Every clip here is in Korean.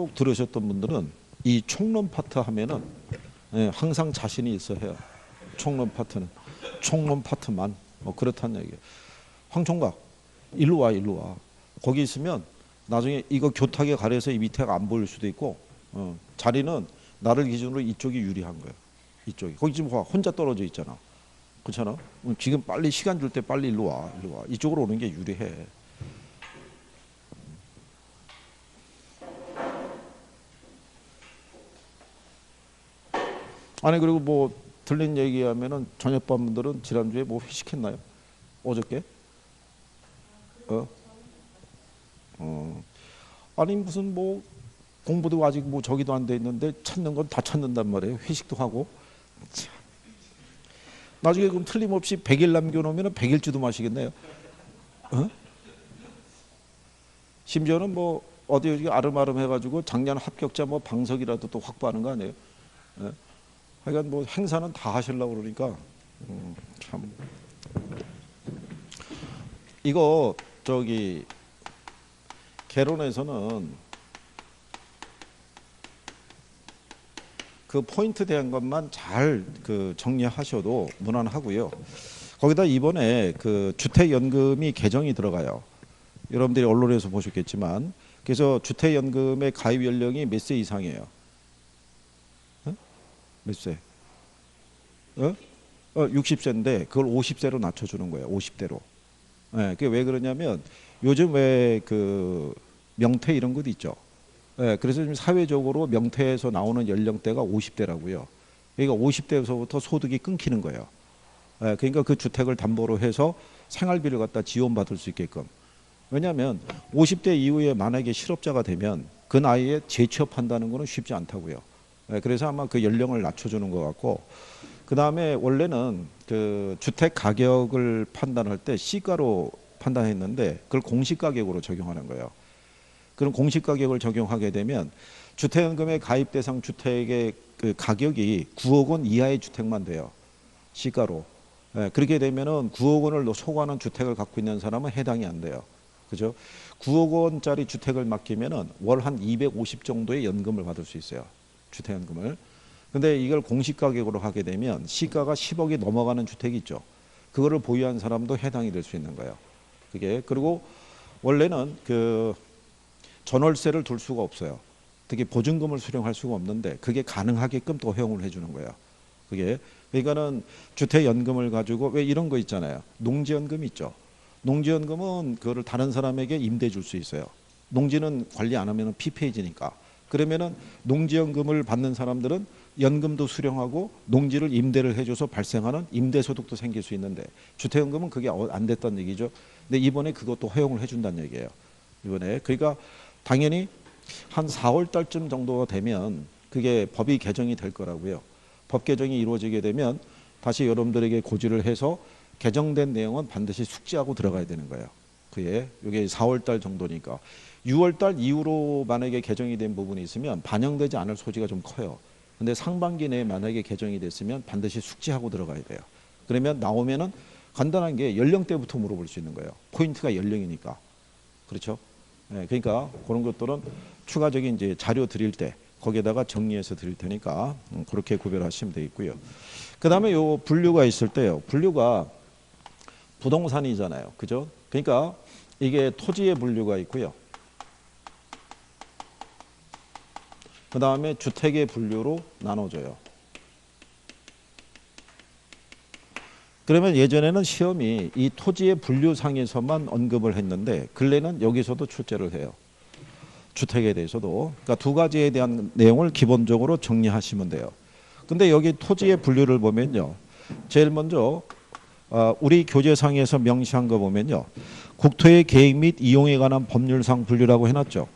쭉 들으셨던 분들은 이 총론 파트 하면은 항상 자신이 있어 해요. 총론 파트는 총론 파트만 그렇다는 얘기예요. 황 총각 일로 와 일로 와. 거기 있으면 나중에 이거 교탁에 가려서 이 밑에가 안 보일 수도 있고 자리는 나를 기준으로 이쪽이 유리한 거예요. 이쪽이. 거기 지금 봐 혼자 떨어져 있잖아. 그렇잖아. 지금 빨리 시간 줄 때 빨리 일로 와 일로 와. 이쪽으로 오는 게 유리해. 아니 그리고 뭐 들린 얘기하면은 저녁반분들은 지난주에 뭐 회식했나요? 어저께? 아니 무슨 뭐 공부도 아직 뭐 저기도 안 돼 있는데 찾는 건 다 찾는단 말이에요. 회식도 하고. 참. 나중에 그럼 틀림없이 100일 남겨놓으면 100일주도 마시겠네요. 심지어는 뭐 어디 아름아름 해가지고 작년 합격자 뭐 방석이라도 또 확보하는 거 아니에요? 하여간 뭐 행사는 다 하시려고 그러니까 참 이거 저기 개론에서는 그 포인트 대한 것만 잘 그 정리하셔도 무난하고요. 거기다 이번에 그 주택연금이 개정이 들어가요. 여러분들이 언론에서 보셨겠지만 그래서 주택연금의 가입 연령이 몇 세 이상이에요? 몇 세? 60세인데 그걸 50세로 낮춰주는 거예요. 50대로. 네, 그게 왜 그러냐면 요즘 왜 그 명퇴 이런 것도 있죠. 네, 그래서 지금 사회적으로 명퇴에서 나오는 연령대가 50대라고요. 그러니까 50대에서부터 소득이 끊기는 거예요. 네, 그러니까 그 주택을 담보로 해서 생활비를 갖다 지원받을 수 있게끔. 왜냐하면 50대 이후에 만약에 실업자가 되면 그 나이에 재취업한다는 거는 쉽지 않다고요. 그래서 아마 그 연령을 낮춰주는 것 같고, 그 다음에 원래는 그 주택 가격을 판단할 때 시가로 판단했는데 그걸 공시가격으로 적용하는 거예요. 그럼 공시가격을 적용하게 되면 주택연금의 가입 대상 주택의 그 가격이 9억 원 이하의 주택만 돼요. 시가로. 그렇게 되면은 9억 원을 초과하는 주택을 갖고 있는 사람은 해당이 안 돼요. 그죠? 9억 원짜리 주택을 맡기면은 월 한 250 정도의 연금을 받을 수 있어요. 주택연금을. 근데 이걸 공시가격으로 하게 되면 시가가 10억이 넘어가는 주택이 있죠. 그거를 보유한 사람도 해당이 될 수 있는 거예요. 그게. 그리고 원래는 그 전월세를 둘 수가 없어요. 특히 보증금을 수령할 수가 없는데 그게 가능하게끔 또 허용을 해주는 거예요. 그게. 그러니까는 주택연금을 가지고 왜 이런 거 있잖아요. 농지연금 있죠. 농지연금은 그거를 다른 사람에게 임대 줄 수 있어요. 농지는 관리 안 하면 피폐해지니까. 그러면은 농지연금을 받는 사람들은 연금도 수령하고 농지를 임대를 해줘서 발생하는 임대소득도 생길 수 있는데 주택연금은 그게 안 됐다는 얘기죠. 근데 이번에 그것도 허용을 해준다는 얘기예요. 이번에. 그러니까 당연히 한 4월 달쯤 정도가 되면 그게 법이 개정이 될 거라고요. 법 개정이 이루어지게 되면 다시 여러분들에게 고지를 해서 개정된 내용은 반드시 숙지하고 들어가야 되는 거예요. 그게 이게 4월 달 정도니까 6월 달 이후로 만약에 개정이 된 부분이 있으면 반영되지 않을 소지가 좀 커요. 근데 상반기 내에 만약에 개정이 됐으면 반드시 숙지하고 들어가야 돼요. 그러면 나오면은 간단한 게 연령대부터 물어볼 수 있는 거예요. 포인트가 연령이니까. 그렇죠? 네, 그러니까 그런 것들은 추가적인 이제 자료 드릴 때 거기에다가 정리해서 드릴 테니까 그렇게 구별하시면 되겠고요. 그 다음에 요 분류가 있을 때요. 분류가 부동산이잖아요. 그죠? 그러니까 이게 토지의 분류가 있고요. 그 다음에 주택의 분류로 나눠져요. 그러면 예전에는 시험이 이 토지의 분류상에서만 언급을 했는데 근래는 여기서도 출제를 해요. 주택에 대해서도. 그러니까 두 가지에 대한 내용을 기본적으로 정리하시면 돼요. 근데 여기 토지의 분류를 보면요. 제일 먼저 우리 교재상에서 명시한 거 보면요. 국토의 계획 및 이용에 관한 법률상 분류라고 해놨죠.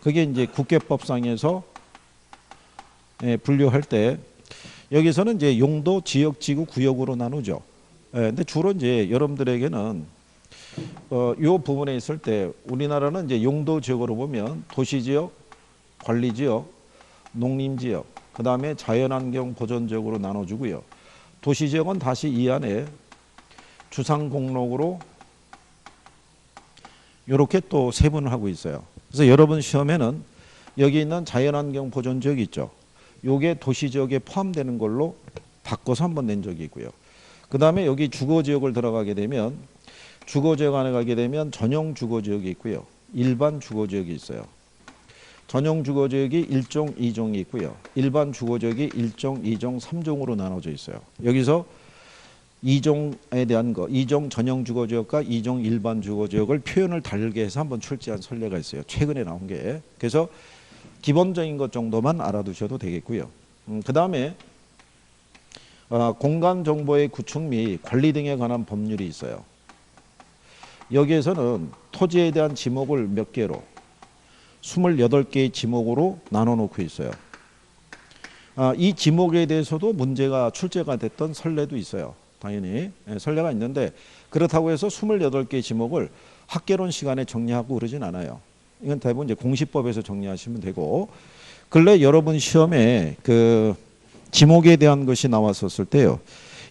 그게 이제 국계법상에서 분류할 때 여기서는 이제 용도, 지역, 지구, 구역으로 나누죠. 근데 주로 이제 여러분들에게는 요 부분에 있을 때 우리나라는 이제 용도 지역으로 보면 도시지역, 관리지역, 농림지역, 그 다음에 자연환경 보전지역으로 나눠주고요. 도시지역은 다시 이 안에 주상공록으로 이렇게 또 세분을 하고 있어요. 그래서 여러분 시험에는 여기 있는 자연환경 보존지역 있죠. 요게 도시지역에 포함되는 걸로 바꿔서 한번 낸 적이 있고요. 그 다음에 여기 주거지역을 들어가게 되면 주거지역 안에 가게 되면 전용 주거지역이 있고요. 일반 주거지역이 있어요. 전용 주거지역이 1종, 2종이 있고요. 일반 주거지역이 1종, 2종, 3종으로 나눠져 있어요. 여기서 2종에 대한 거, 2종 전용 주거지역과 2종 일반 주거지역을 표현을 다르게 해서 한번 출제한 선례가 있어요. 최근에 나온 게. 그래서 기본적인 것 정도만 알아두셔도 되겠고요. 그 다음에 공간정보의 구축 및 관리 등에 관한 법률이 있어요. 여기에서는 토지에 대한 지목을 몇 개로 28개의 지목으로 나눠 놓고 있어요. 이 지목에 대해서도 문제가 출제가 됐던 선례도 있어요. 당연히 선례가 있는데 그렇다고 해서 28개의 지목을 학개론 시간에 정리하고 그러진 않아요. 이건 대부분 이제 공시법에서 정리하시면 되고 근래 여러분 시험에 그 지목에 대한 것이 나왔었을 때요.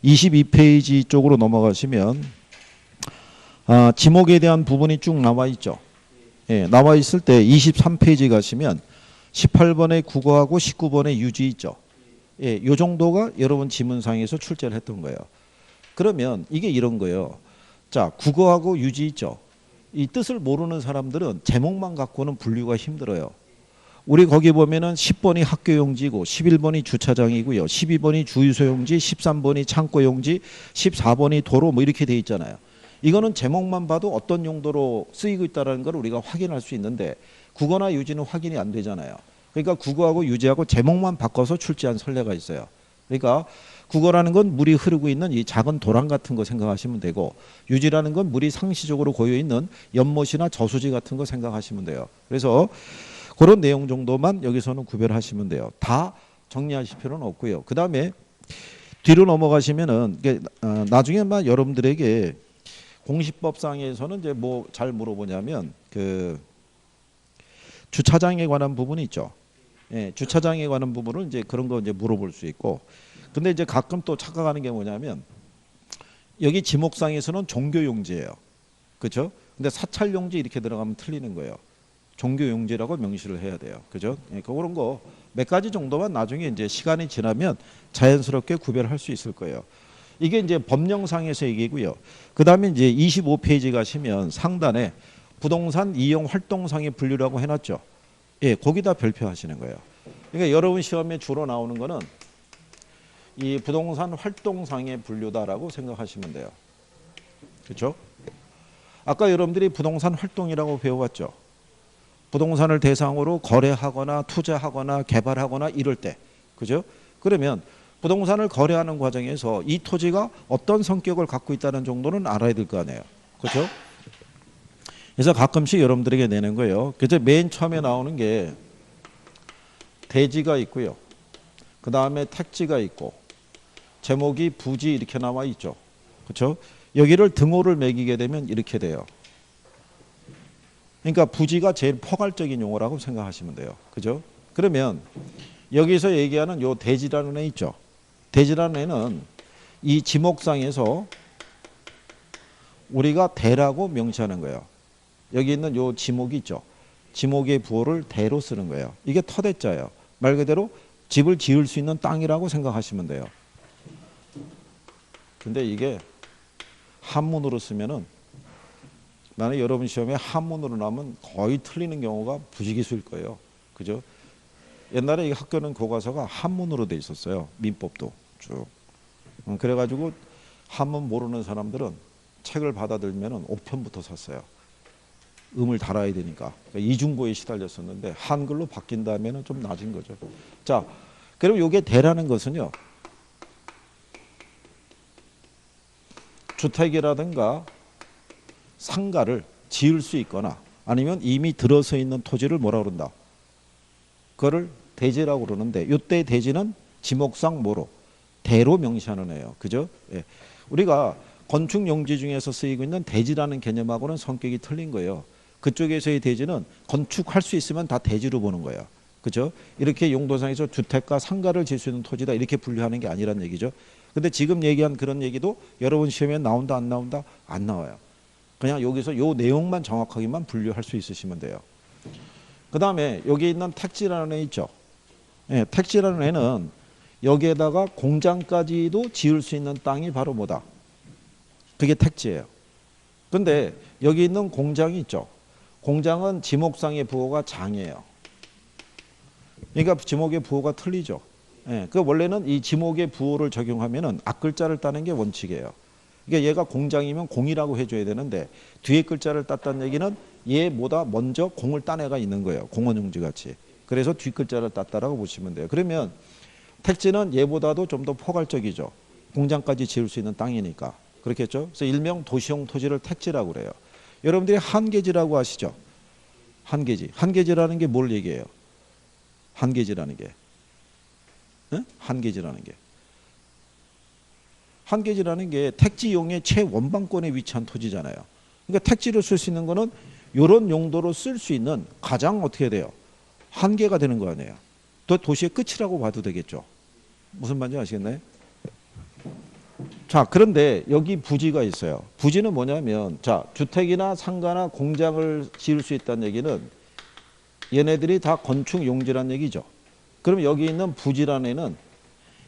22페이지 쪽으로 넘어가시면 지목에 대한 부분이 쭉 나와 있죠. 예, 나와 있을 때 23페이지 가시면 18번의 국어하고 19번의 유지 있죠. 예, 요 정도가 여러분 지문상에서 출제를 했던 거예요. 그러면 이게 이런 거예요. 자, 국어하고 유지 있죠. 이 뜻을 모르는 사람들은 제목만 갖고는 분류가 힘들어요. 우리 거기 보면은 10번이 학교용지고 11번이 주차장이고요. 12번이 주유소용지, 13번이 창고용지, 14번이 도로 뭐 이렇게 돼 있잖아요. 이거는 제목만 봐도 어떤 용도로 쓰이고 있다는 걸 우리가 확인할 수 있는데 국어나 유지는 확인이 안 되잖아요. 그러니까 국어하고 유지하고 제목만 바꿔서 출제한 선례가 있어요. 그러니까 국어라는 건 물이 흐르고 있는 이 작은 도랑 같은 거 생각하시면 되고 유지라는 건 물이 상시적으로 고여 있는 연못이나 저수지 같은 거 생각하시면 돼요. 그래서 그런 내용 정도만 여기서는 구별하시면 돼요. 다 정리하실 필요는 없고요. 그 다음에 뒤로 넘어가시면은 나중에 막 여러분들에게 공시법상에서는 이제 뭐 잘 물어보냐면 그 주차장에 관한 부분이 있죠. 예, 주차장에 관한 부분을 이제 그런 거 이제 물어볼 수 있고, 근데 이제 가끔 또 착각하는 게 뭐냐면 여기 지목상에서는 종교용지예요. 그렇죠? 근데 사찰용지 이렇게 들어가면 틀리는 거예요. 종교용지라고 명시를 해야 돼요. 그죠? 예, 그런 거 몇 가지 정도만 나중에 이제 시간이 지나면 자연스럽게 구별할 수 있을 거예요. 이게 이제 법령상에서 얘기고요. 그 다음에 이제 25페이지 가시면 상단에 부동산 이용 활동상의 분류라고 해놨죠. 예, 거기다 별표하시는 거예요. 그러니까 여러분 시험에 주로 나오는 거는 이 부동산 활동상의 분류다라고 생각하시면 돼요. 그렇죠? 아까 여러분들이 부동산 활동이라고 배워왔죠. 부동산을 대상으로 거래하거나 투자하거나 개발하거나 이럴 때, 그죠? 그러면 부동산을 거래하는 과정에서 이 토지가 어떤 성격을 갖고 있다는 정도는 알아야 될 거 아니에요. 그렇죠? 그래서 가끔씩 여러분들에게 내는 거예요. 그래서 맨 처음에 나오는 게 대지가 있고요. 그 다음에 택지가 있고 제목이 부지 이렇게 나와 있죠. 그렇죠? 여기를 등호를 매기게 되면 이렇게 돼요. 그러니까 부지가 제일 포괄적인 용어라고 생각하시면 돼요. 그죠? 그러면 여기서 얘기하는 요 대지라는 애 있죠. 대지라는 애는 이 지목상에서 우리가 대라고 명시하는 거예요. 여기 있는 요 지목이 있죠. 지목의 부호를 대로 쓰는 거예요. 이게 터대자예요. 말 그대로 집을 지을 수 있는 땅이라고 생각하시면 돼요. 근데 이게 한문으로 쓰면은 나는 여러분 시험에 한문으로 나오면 거의 틀리는 경우가 부지기수일 거예요. 그죠? 옛날에 이 학교는 교과서가 한문으로 돼 있었어요. 민법도 쭉. 그래가지고 한문 모르는 사람들은 책을 받아들면은 5편부터 샀어요. 음을 달아야 되니까. 그러니까 이중고에 시달렸었는데 한글로 바뀐 다음에는 좀 낮은 거죠. 자, 그럼 이게 대라는 것은요. 주택이라든가 상가를 지을 수 있거나 아니면 이미 들어서 있는 토지를 뭐라 그런다. 그거를 대지라고 그러는데 이때 대지는 지목상 뭐로? 대로 명시하는 애예요. 그죠? 예. 우리가 건축 용지 중에서 쓰이고 있는 대지라는 개념하고는 성격이 틀린 거예요. 그쪽에서의 대지는 건축할 수 있으면 다 대지로 보는 거예요. 그죠? 이렇게 용도상에서 주택과 상가를 지을 수 있는 토지다 이렇게 분류하는 게 아니란 얘기죠. 근데 지금 얘기한 그런 얘기도 여러분 시험에 나온다 안 나온다? 안 나와요. 그냥 여기서 요 내용만 정확하게만 분류할 수 있으시면 돼요. 그 다음에 여기 있는 택지라는 애 있죠. 예, 택지라는 애는 여기에다가 공장까지도 지을 수 있는 땅이 바로 뭐다? 그게 택지예요. 근데 여기 있는 공장이 있죠. 공장은 지목상의 부호가 장이에요. 그러니까 지목의 부호가 틀리죠. 예, 그 원래는 이 지목의 부호를 적용하면은 앞글자를 따는 게 원칙이에요. 그러니까 얘가 공장이면 공이라고 해줘야 되는데 뒤에 글자를 땄다는 얘기는 얘보다 먼저 공을 딴 애가 있는 거예요. 공원용지 같이. 그래서 뒷글자를 땄다라고 보시면 돼요. 그러면 택지는 얘보다도 좀 더 포괄적이죠. 공장까지 지을 수 있는 땅이니까. 그렇겠죠? 그래서 일명 도시용 토지를 택지라고 그래요. 여러분들이 한계지라고 아시죠? 한계지. 한계지라는 게 뭘 얘기해요? 한계지라는 게. 응? 한계지라는 게. 한계지라는 게 택지용의 최원방권에 위치한 토지잖아요. 그러니까 택지로 쓸 수 있는 거는 이런 용도로 쓸 수 있는 가장 어떻게 돼요? 한계가 되는 거 아니에요. 또 도시의 끝이라고 봐도 되겠죠. 무슨 말인지 아시겠나요? 자, 그런데 여기 부지가 있어요. 부지는 뭐냐면, 자, 주택이나 상가나 공장을 지을 수 있다는 얘기는 얘네들이 다 건축 용지란 얘기죠. 그럼 여기 있는 부지라는 애는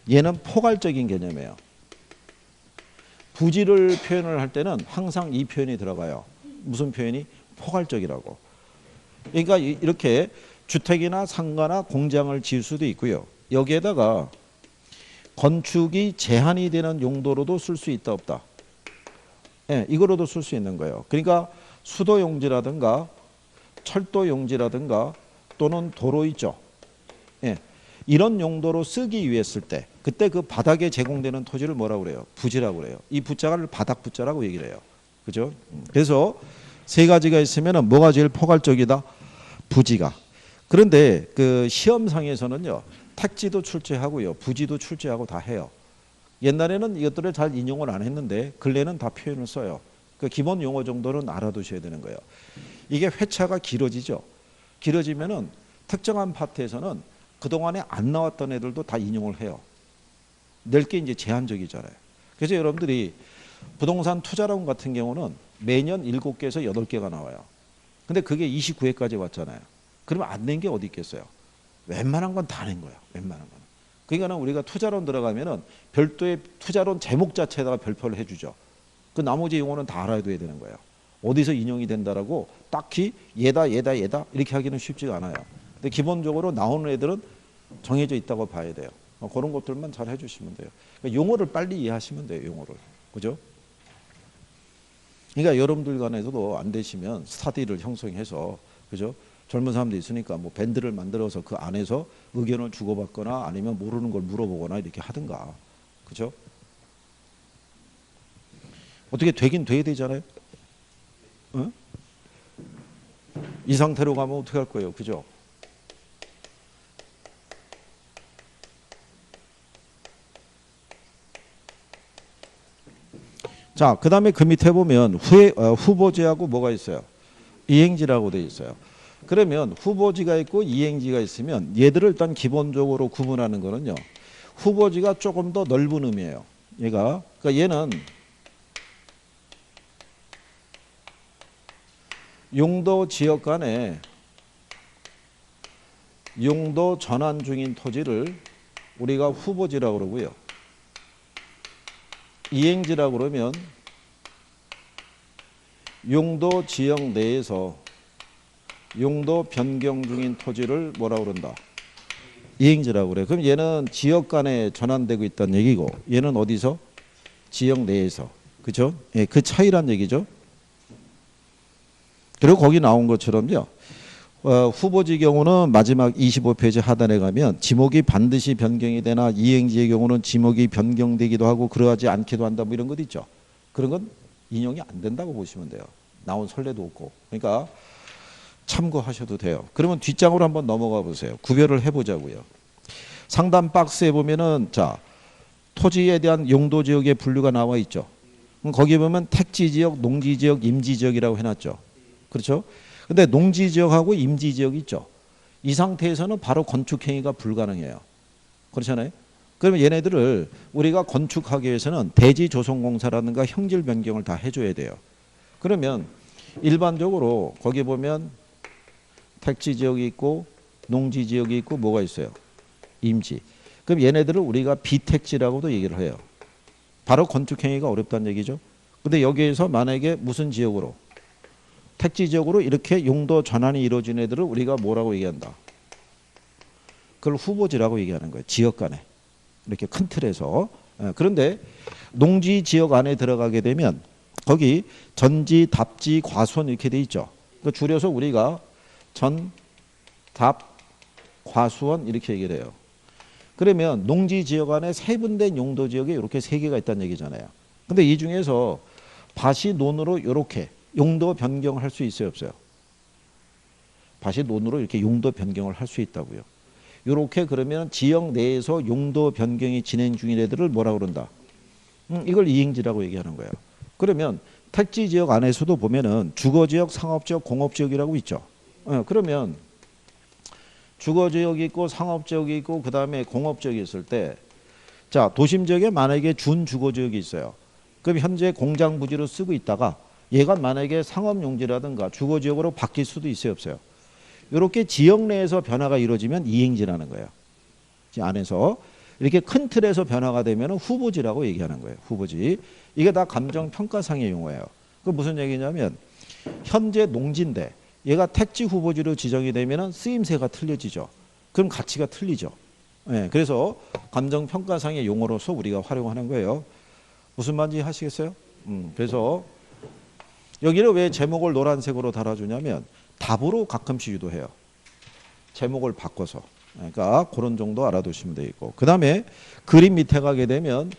얘는 포괄적인 개념이에요. 부지를 표현을 할 때는 항상 이 표현이 들어가요. 무슨 표현이? 포괄적이라고. 그러니까 이렇게 주택이나 상가나 공장을 지을 수도 있고요. 여기에다가 건축이 제한이 되는 용도로도 쓸 수 있다 없다. 예, 이거로도 쓸 수 있는 거예요. 그러니까 수도용지라든가 철도용지라든가 또는 도로 있죠. 예, 이런 용도로 쓰기 위해 쓸 때 그때 그 바닥에 제공되는 토지를 뭐라고 그래요? 부지라고 그래요. 이 부자를 바닥 부자라고 얘기를 해요. 그죠? 그래서 세 가지가 있으면 뭐가 제일 포괄적이다? 부지가. 그런데 그 시험상에서는요. 택지도 출제하고요. 부지도 출제하고 다 해요. 옛날에는 이것들을 잘 인용을 안 했는데 근래는 다 표현을 써요. 그 기본 용어 정도는 알아두셔야 되는 거예요. 이게 회차가 길어지죠. 길어지면은 특정한 파트에서는 그동안에 안 나왔던 애들도 다 인용을 해요. 낼 게 이제 제한적이잖아요. 그래서 여러분들이 부동산 투자론 같은 경우는 매년 7개에서 8개가 나와요. 근데 그게 29회까지 왔잖아요. 그러면 안 낸 게 어디 있겠어요? 웬만한 건 다 낸 거야. 웬만한 건. 그러니까 우리가 투자론 들어가면은 별도의 투자론 제목 자체에다가 별표를 해주죠. 그 나머지 용어는 다 알아둬야 되는 거예요. 어디서 인용이 된다라고 딱히 얘다 이렇게 하기는 쉽지가 않아요. 근데 기본적으로 나오는 애들은 정해져 있다고 봐야 돼요. 그런 것들만 잘 해주시면 돼요. 그러니까 용어를 빨리 이해하시면 돼요. 용어를. 그죠? 그러니까 여러분들 간에서도 안 되시면 스타디를 형성해서 그죠? 젊은 사람도 있으니까 뭐 밴드를 만들어서 그 안에서 의견을 주고받거나 아니면 모르는 걸 물어보거나 이렇게 하든가. 그죠? 어떻게 되긴 돼야 되잖아요. 어? 이 상태로 가면 어떻게 할 거예요? 그죠? 자, 그 다음에 그 밑에 보면 후보지하고 뭐가 있어요? 이행지라고 되어 있어요. 그러면 후보지가 있고 이행지가 있으면 얘들을 일단 기본적으로 구분하는 거는요. 후보지가 조금 더 넓은 의미예요. 얘가. 그러니까 얘는 용도 지역 간에 용도 전환 중인 토지를 우리가 후보지라고 그러고요. 이행지라고 그러면 용도 지역 내에서 용도 변경 중인 토지를 뭐라고 그런다? 이행지라고 그래. 그럼 얘는 지역 간에 전환되고 있다는 얘기고 얘는 어디서? 지역 내에서. 그죠? 예, 그 차이란 얘기죠. 그리고 거기 나온 것처럼요. 후보지 경우는 마지막 25페이지 하단에 가면 지목이 반드시 변경이 되나 이행지의 경우는 지목이 변경되기도 하고 그러하지 않기도 한다 뭐 이런 것 있죠. 그런 건 인용이 안 된다고 보시면 돼요. 나온 선례도 없고. 그러니까 참고하셔도 돼요. 그러면 뒷장으로 한번 넘어가 보세요. 구별을 해보자고요. 상단 박스에 보면은 자 토지에 대한 용도 지역의 분류가 나와 있죠. 거기 보면 택지 지역, 농지 지역, 임지 지역이라고 해놨죠. 그렇죠? 근데 농지 지역하고 임지 지역이 있죠. 이 상태에서는 바로 건축 행위가 불가능해요. 그렇잖아요. 그러면 얘네들을 우리가 건축하기 위해서는 대지 조성공사라든가 형질 변경을 다 해줘야 돼요. 그러면 일반적으로 거기 보면 택지 지역이 있고 농지 지역이 있고 뭐가 있어요? 임지. 그럼 얘네들을 우리가 비택지라고도 얘기를 해요. 바로 건축행위가 어렵다는 얘기죠. 근데 여기에서 만약에 무슨 지역으로? 택지 지역으로 이렇게 용도 전환이 이루어진 애들을 우리가 뭐라고 얘기한다? 그걸 후보지라고 얘기하는 거예요. 지역 간에. 이렇게 큰 틀에서. 그런데 농지 지역 안에 들어가게 되면 거기 전지, 답지, 과수원 이렇게 돼 있죠. 그 줄여서 우리가 전, 답, 과수원 이렇게 얘기를 해요. 그러면 농지 지역 안에 세분된 용도 지역에 이렇게 세 개가 있다는 얘기잖아요. 근데 이 중에서 밭이 논으로 이렇게 용도 변경을 할 수 있어요, 없어요? 밭이 논으로 이렇게 용도 변경을 할 수 있다고요. 이렇게 그러면 지역 내에서 용도 변경이 진행 중인 애들을 뭐라 그런다? 이걸 이행지라고 얘기하는 거예요. 그러면 택지 지역 안에서도 보면은 주거 지역, 상업 지역, 공업 지역이라고 있죠. 그러면 주거 지역이 있고 상업 지역이 있고 그다음에 공업 지역이 있을 때, 자, 도심 지역에 만약에 준 주거 지역이 있어요. 그럼 현재 공장 부지로 쓰고 있다가 얘가 만약에 상업 용지라든가 주거 지역으로 바뀔 수도 있어요, 없어요? 이렇게 지역 내에서 변화가 이루어지면 이행지라는 거예요. 안에서 이렇게 큰 틀에서 변화가 되면 후보지라고 얘기하는 거예요. 후보지. 이게 다 감정평가상의 용어예요. 그 무슨 얘기냐면 현재 농지인데 얘가 택지 후보지로 지정이 되면 쓰임새가 틀려지죠. 그럼 가치가 틀리죠. 네, 그래서 감정평가상의 용어로서 우리가 활용하는 거예요. 무슨 말인지 하시겠어요? 그래서 여기를 왜 제목을 노란색으로 달아주냐면 답으로 가끔씩 유도해요. 제목을 바꿔서. 그러니까 그런 정도 알아두시면 되겠고. 그 다음에 그림 밑에 가게 되면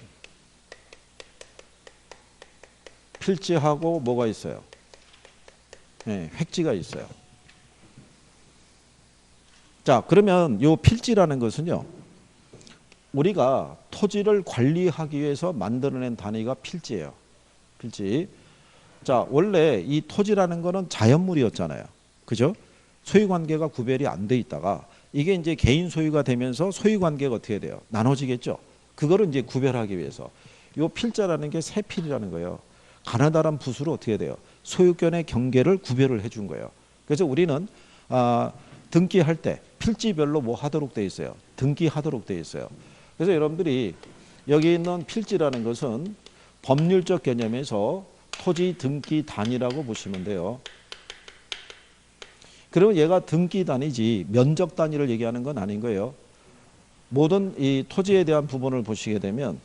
필지하고 뭐가 있어요? 네, 획지가 있어요. 자, 그러면 요 필지라는 것은요, 우리가 토지를 관리하기 위해서 만들어낸 단위가 필지예요. 필지. 자, 원래 이 토지라는 거는 자연물이었잖아요. 그죠? 소유관계가 구별이 안 돼 있다가 이게 이제 개인 소유가 되면서 소유관계가 어떻게 돼요? 나눠지겠죠. 그거를 이제 구별하기 위해서 요 필자라는 게 세필이라는 거예요. 가나다란 붓으로 어떻게 돼요? 소유권의 경계를 구별을 해준 거예요. 그래서 우리는 등기할 때 필지별로 뭐 하도록 돼 있어요? 등기하도록 돼 있어요. 그래서 여러분들이 여기 있는 필지라는 것은 법률적 개념에서 토지 등기 단위라고 보시면 돼요. 그러면 얘가 등기 단위지 면적 단위를 얘기하는 건 아닌 거예요. 모든 이 토지에 대한 부분을 보시게 되면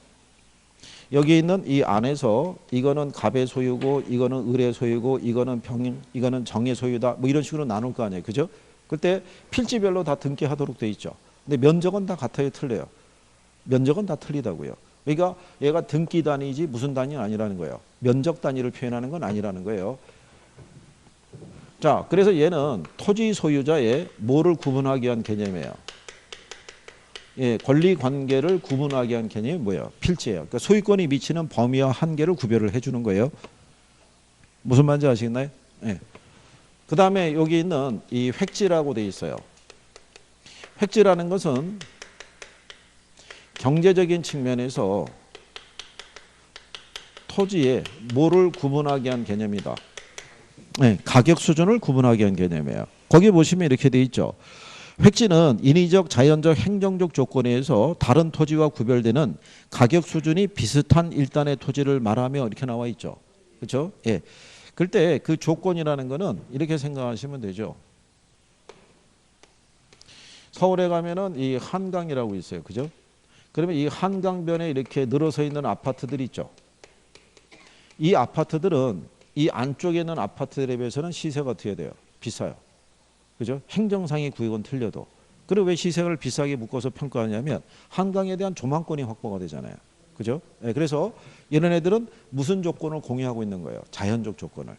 여기 있는 이 안에서 이거는 갑의 소유고 이거는 을의 소유고 이거는 병인, 이거는 정의 소유다 뭐 이런 식으로 나눌 거 아니에요. 그죠? 그때 필지별로 다 등기하도록 돼 있죠. 근데 면적은 다 같아요, 틀려요? 면적은 다 틀리다고요. 그러니까 얘가 등기 단위지 무슨 단위는 아니라는 거예요. 면적 단위를 표현하는 건 아니라는 거예요. 자, 그래서 얘는 토지 소유자의 뭐를 구분하기 위한 개념이에요. 예, 권리 관계를 구분하기 위한 개념이 뭐예요? 필지예요. 그러니까 소유권이 미치는 범위와 한계를 구별을 해주는 거예요. 무슨 말인지 아시겠나요? 예. 그 다음에 여기 있는 이 획지라고 돼 있어요. 획지라는 것은 경제적인 측면에서 토지에 뭐를 구분하기 위한 개념이다. 네, 가격 수준을 구분하기 위한 개념이에요. 거기 보시면 이렇게 돼 있죠. 획지는 인위적, 자연적, 행정적 조건에 의해서 다른 토지와 구별되는 가격 수준이 비슷한 일단의 토지를 말하며 이렇게 나와 있죠. 그렇죠? 예. 그럴 때 그 조건이라는 거는 이렇게 생각하시면 되죠. 서울에 가면은 이 한강이라고 있어요. 그죠? 그러면 이 한강변에 이렇게 늘어서 있는 아파트들이 있죠. 이 아파트들은 이 안쪽에 있는 아파트들에 비해서는 시세가 어떻게 돼요? 비싸요. 그죠? 행정상의 구역은 틀려도. 그리고 왜 시세를 비싸게 묶어서 평가하냐면 한강에 대한 조망권이 확보가 되잖아요. 그죠? 네, 그래서 이런 애들은 무슨 조건을 공유하고 있는 거예요? 자연적 조건을.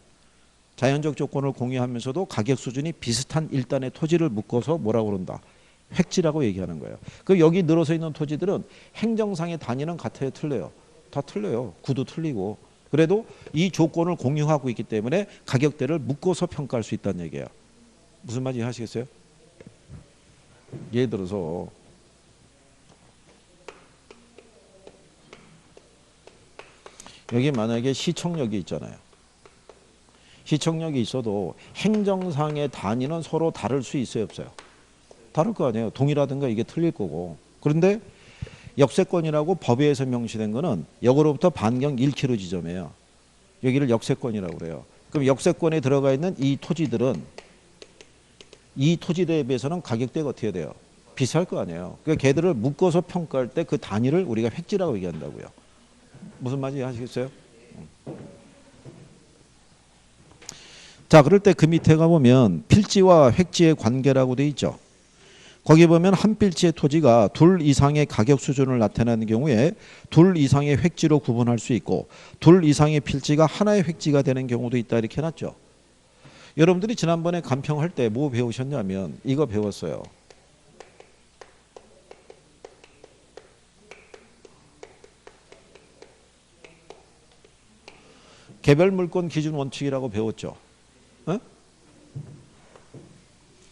자연적 조건을 공유하면서도 가격 수준이 비슷한 일단의 토지를 묶어서 뭐라고 그런다? 획지라고 얘기하는 거예요. 그 여기 늘어서 있는 토지들은 행정상의 단위는 같아요, 틀려요? 다 틀려요. 구도 틀리고. 그래도 이 조건을 공유하고 있기 때문에 가격대를 묶어서 평가할 수 있다는 얘기예요. 무슨 말인지 하시겠어요? 예를 들어서 여기 만약에 시청역이 있잖아요. 시청력이 있어도 행정상의 단위는 서로 다를 수 있어요, 없어요? 다를 거 아니에요. 동이라든가 이게 틀릴 거고. 그런데 역세권이라고 법에서 명시된 거는 역으로부터 반경 1km 지점이에요. 여기를 역세권이라고 그래요. 그럼 역세권에 들어가 있는 이 토지들은 이 토지대에 비해서는 가격대가 어떻게 돼요? 비쌀 거 아니에요. 그러니까 걔들을 묶어서 평가할 때 그 단위를 우리가 획지라고 얘기한다고요. 무슨 말인지 아시겠어요? 자, 그럴 때 그 밑에 가보면 필지와 획지의 관계라고 돼 있죠. 거기 보면 한 필지의 토지가 둘 이상의 가격 수준을 나타내는 경우에 둘 이상의 획지로 구분할 수 있고 둘 이상의 필지가 하나의 획지가 되는 경우도 있다 이렇게 해놨죠. 여러분들이 지난번에 간평할 때 뭐 배우셨냐면 이거 배웠어요. 개별물권 기준 원칙이라고 배웠죠. 어?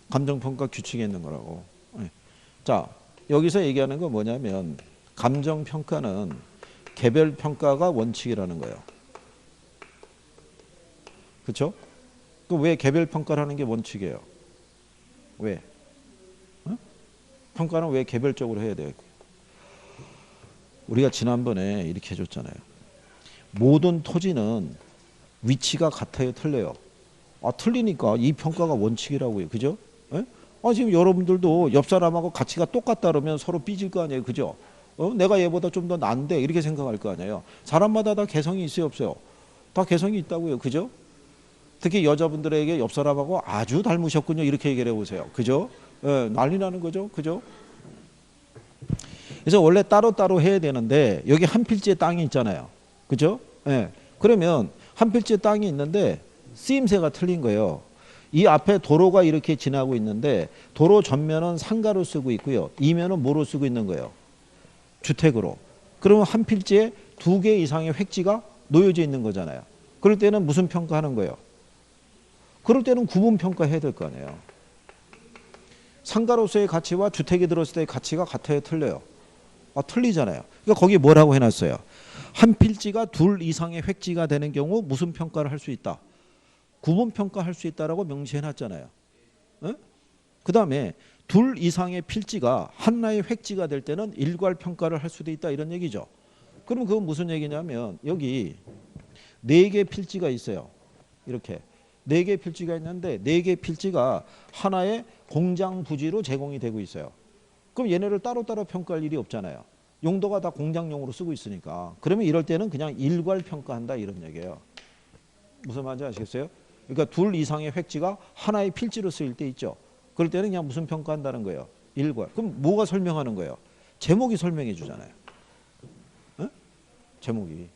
감정평가 규칙에 있는 거라고. 자, 여기서 얘기하는 건 뭐냐면 감정평가는 개별평가가 원칙이라는 거예요. 그렇죠? 왜 개별평가를 하는 게 원칙이에요? 왜? 어? 평가는 왜 개별적으로 해야 돼요? 우리가 지난번에 이렇게 해줬잖아요. 모든 토지는 위치가 같아요, 틀려요? 아, 틀리니까 이 평가가 원칙이라고요. 그죠? 예? 아, 지금 여러분들도 옆 사람하고 가치가 똑같다 그러면 서로 삐질 거 아니에요. 그죠? 내가 얘보다 좀 더 난데 이렇게 생각할 거 아니에요. 사람마다 다 개성이 있어요, 없어요? 다 개성이 있다고요. 그죠? 특히 여자분들에게 옆 사람하고 아주 닮으셨군요. 이렇게 얘기를 해보세요. 그죠? 예, 난리 나는 거죠. 그죠? 그래서 원래 따로따로 해야 되는데 여기 한 필지의 땅이 있잖아요. 그죠? 예. 그러면 한 필지의 땅이 있는데 쓰임새가 틀린 거예요. 이 앞에 도로가 이렇게 지나고 있는데 도로 전면은 상가로 쓰고 있고요. 이면은 뭐로 쓰고 있는 거예요? 주택으로. 그러면 한 필지에 2개 이상의 획지가 놓여져 있는 거잖아요. 그럴 때는 무슨 평가하는 거예요? 그럴 때는 구분 평가해야 될 거 아니에요. 상가로서의 가치와 주택이 들었을 때의 가치가 같아요, 틀려요? 아, 틀리잖아요. 그러니까 거기 뭐라고 해놨어요? 한 필지가 둘 이상의 획지가 되는 경우 무슨 평가를 할 수 있다? 구분 평가할 수 있다라고 명시해놨잖아요. 그 다음에 둘 이상의 필지가 하나의 획지가 될 때는 일괄 평가를 할 수도 있다 이런 얘기죠. 그럼 그건 무슨 얘기냐면 여기 4개 필지가 있어요. 이렇게 4개 필지가 있는데 4개 필지가 하나의 공장 부지로 제공이 되고 있어요. 그럼 얘네를 따로따로 평가할 일이 없잖아요. 용도가 다 공장용으로 쓰고 있으니까. 그러면 이럴 때는 그냥 일괄 평가한다 이런 얘기예요. 무슨 말인지 아시겠어요? 그러니까 둘 이상의 획지가 하나의 필지로 쓰일 때 있죠. 그럴 때는 그냥 무슨 평가한다는 거예요? 일괄. 그럼 뭐가 설명하는 거예요? 제목이 설명해 주잖아요. 어? 제목이.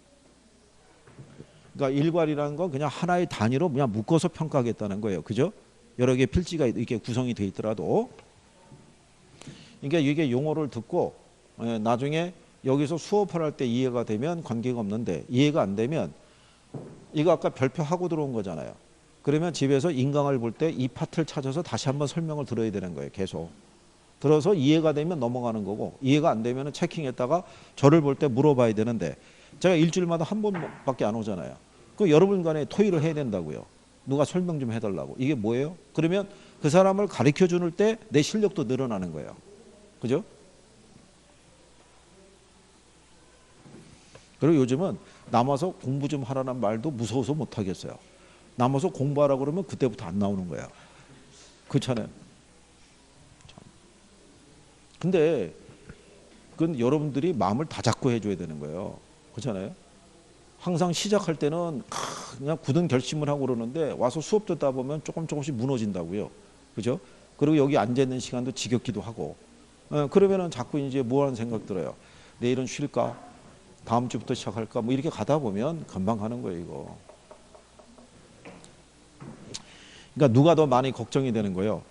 그러니까 일괄이라는 건 그냥 하나의 단위로 그냥 묶어서 평가하겠다는 거예요. 그죠? 여러 개의 필지가 이렇게 구성이 돼 있더라도. 그러니까 이게 용어를 듣고 나중에 여기서 수업을 할 때 이해가 되면 관계가 없는데 이해가 안 되면 이거 아까 별표하고 들어온 거잖아요. 그러면 집에서 인강을 볼 때 이 파트를 찾아서 다시 한번 설명을 들어야 되는 거예요. 계속. 들어서 이해가 되면 넘어가는 거고 이해가 안 되면 체킹했다가 저를 볼 때 물어봐야 되는데 제가 일주일마다 한 번밖에 안 오잖아요. 그 여러분 간에 토의를 해야 된다고요. 누가 설명 좀 해달라고. 이게 뭐예요? 그러면 그 사람을 가르쳐 주는 때 내 실력도 늘어나는 거예요. 그죠? 그리고 요즘은 남아서 공부 좀 하라는 말도 무서워서 못 하겠어요. 남아서 공부하라고 그러면 그때부터 안 나오는 거야. 그렇잖아요. 근데 그건 여러분들이 마음을 다 잡고 해줘야 되는 거예요. 그렇잖아요. 항상 시작할 때는 그냥 굳은 결심을 하고 그러는데 와서 수업 듣다 보면 조금씩 무너진다고요. 그죠? 그리고 여기 앉아있는 시간도 지겹기도 하고. 그러면은 자꾸 이제 뭐 하는 생각 들어요. 내일은 쉴까? 다음 주부터 시작할까? 뭐 이렇게 가다 보면 금방 가는 거예요, 이거. 그러니까 누가 더 많이 걱정이 되는 거예요?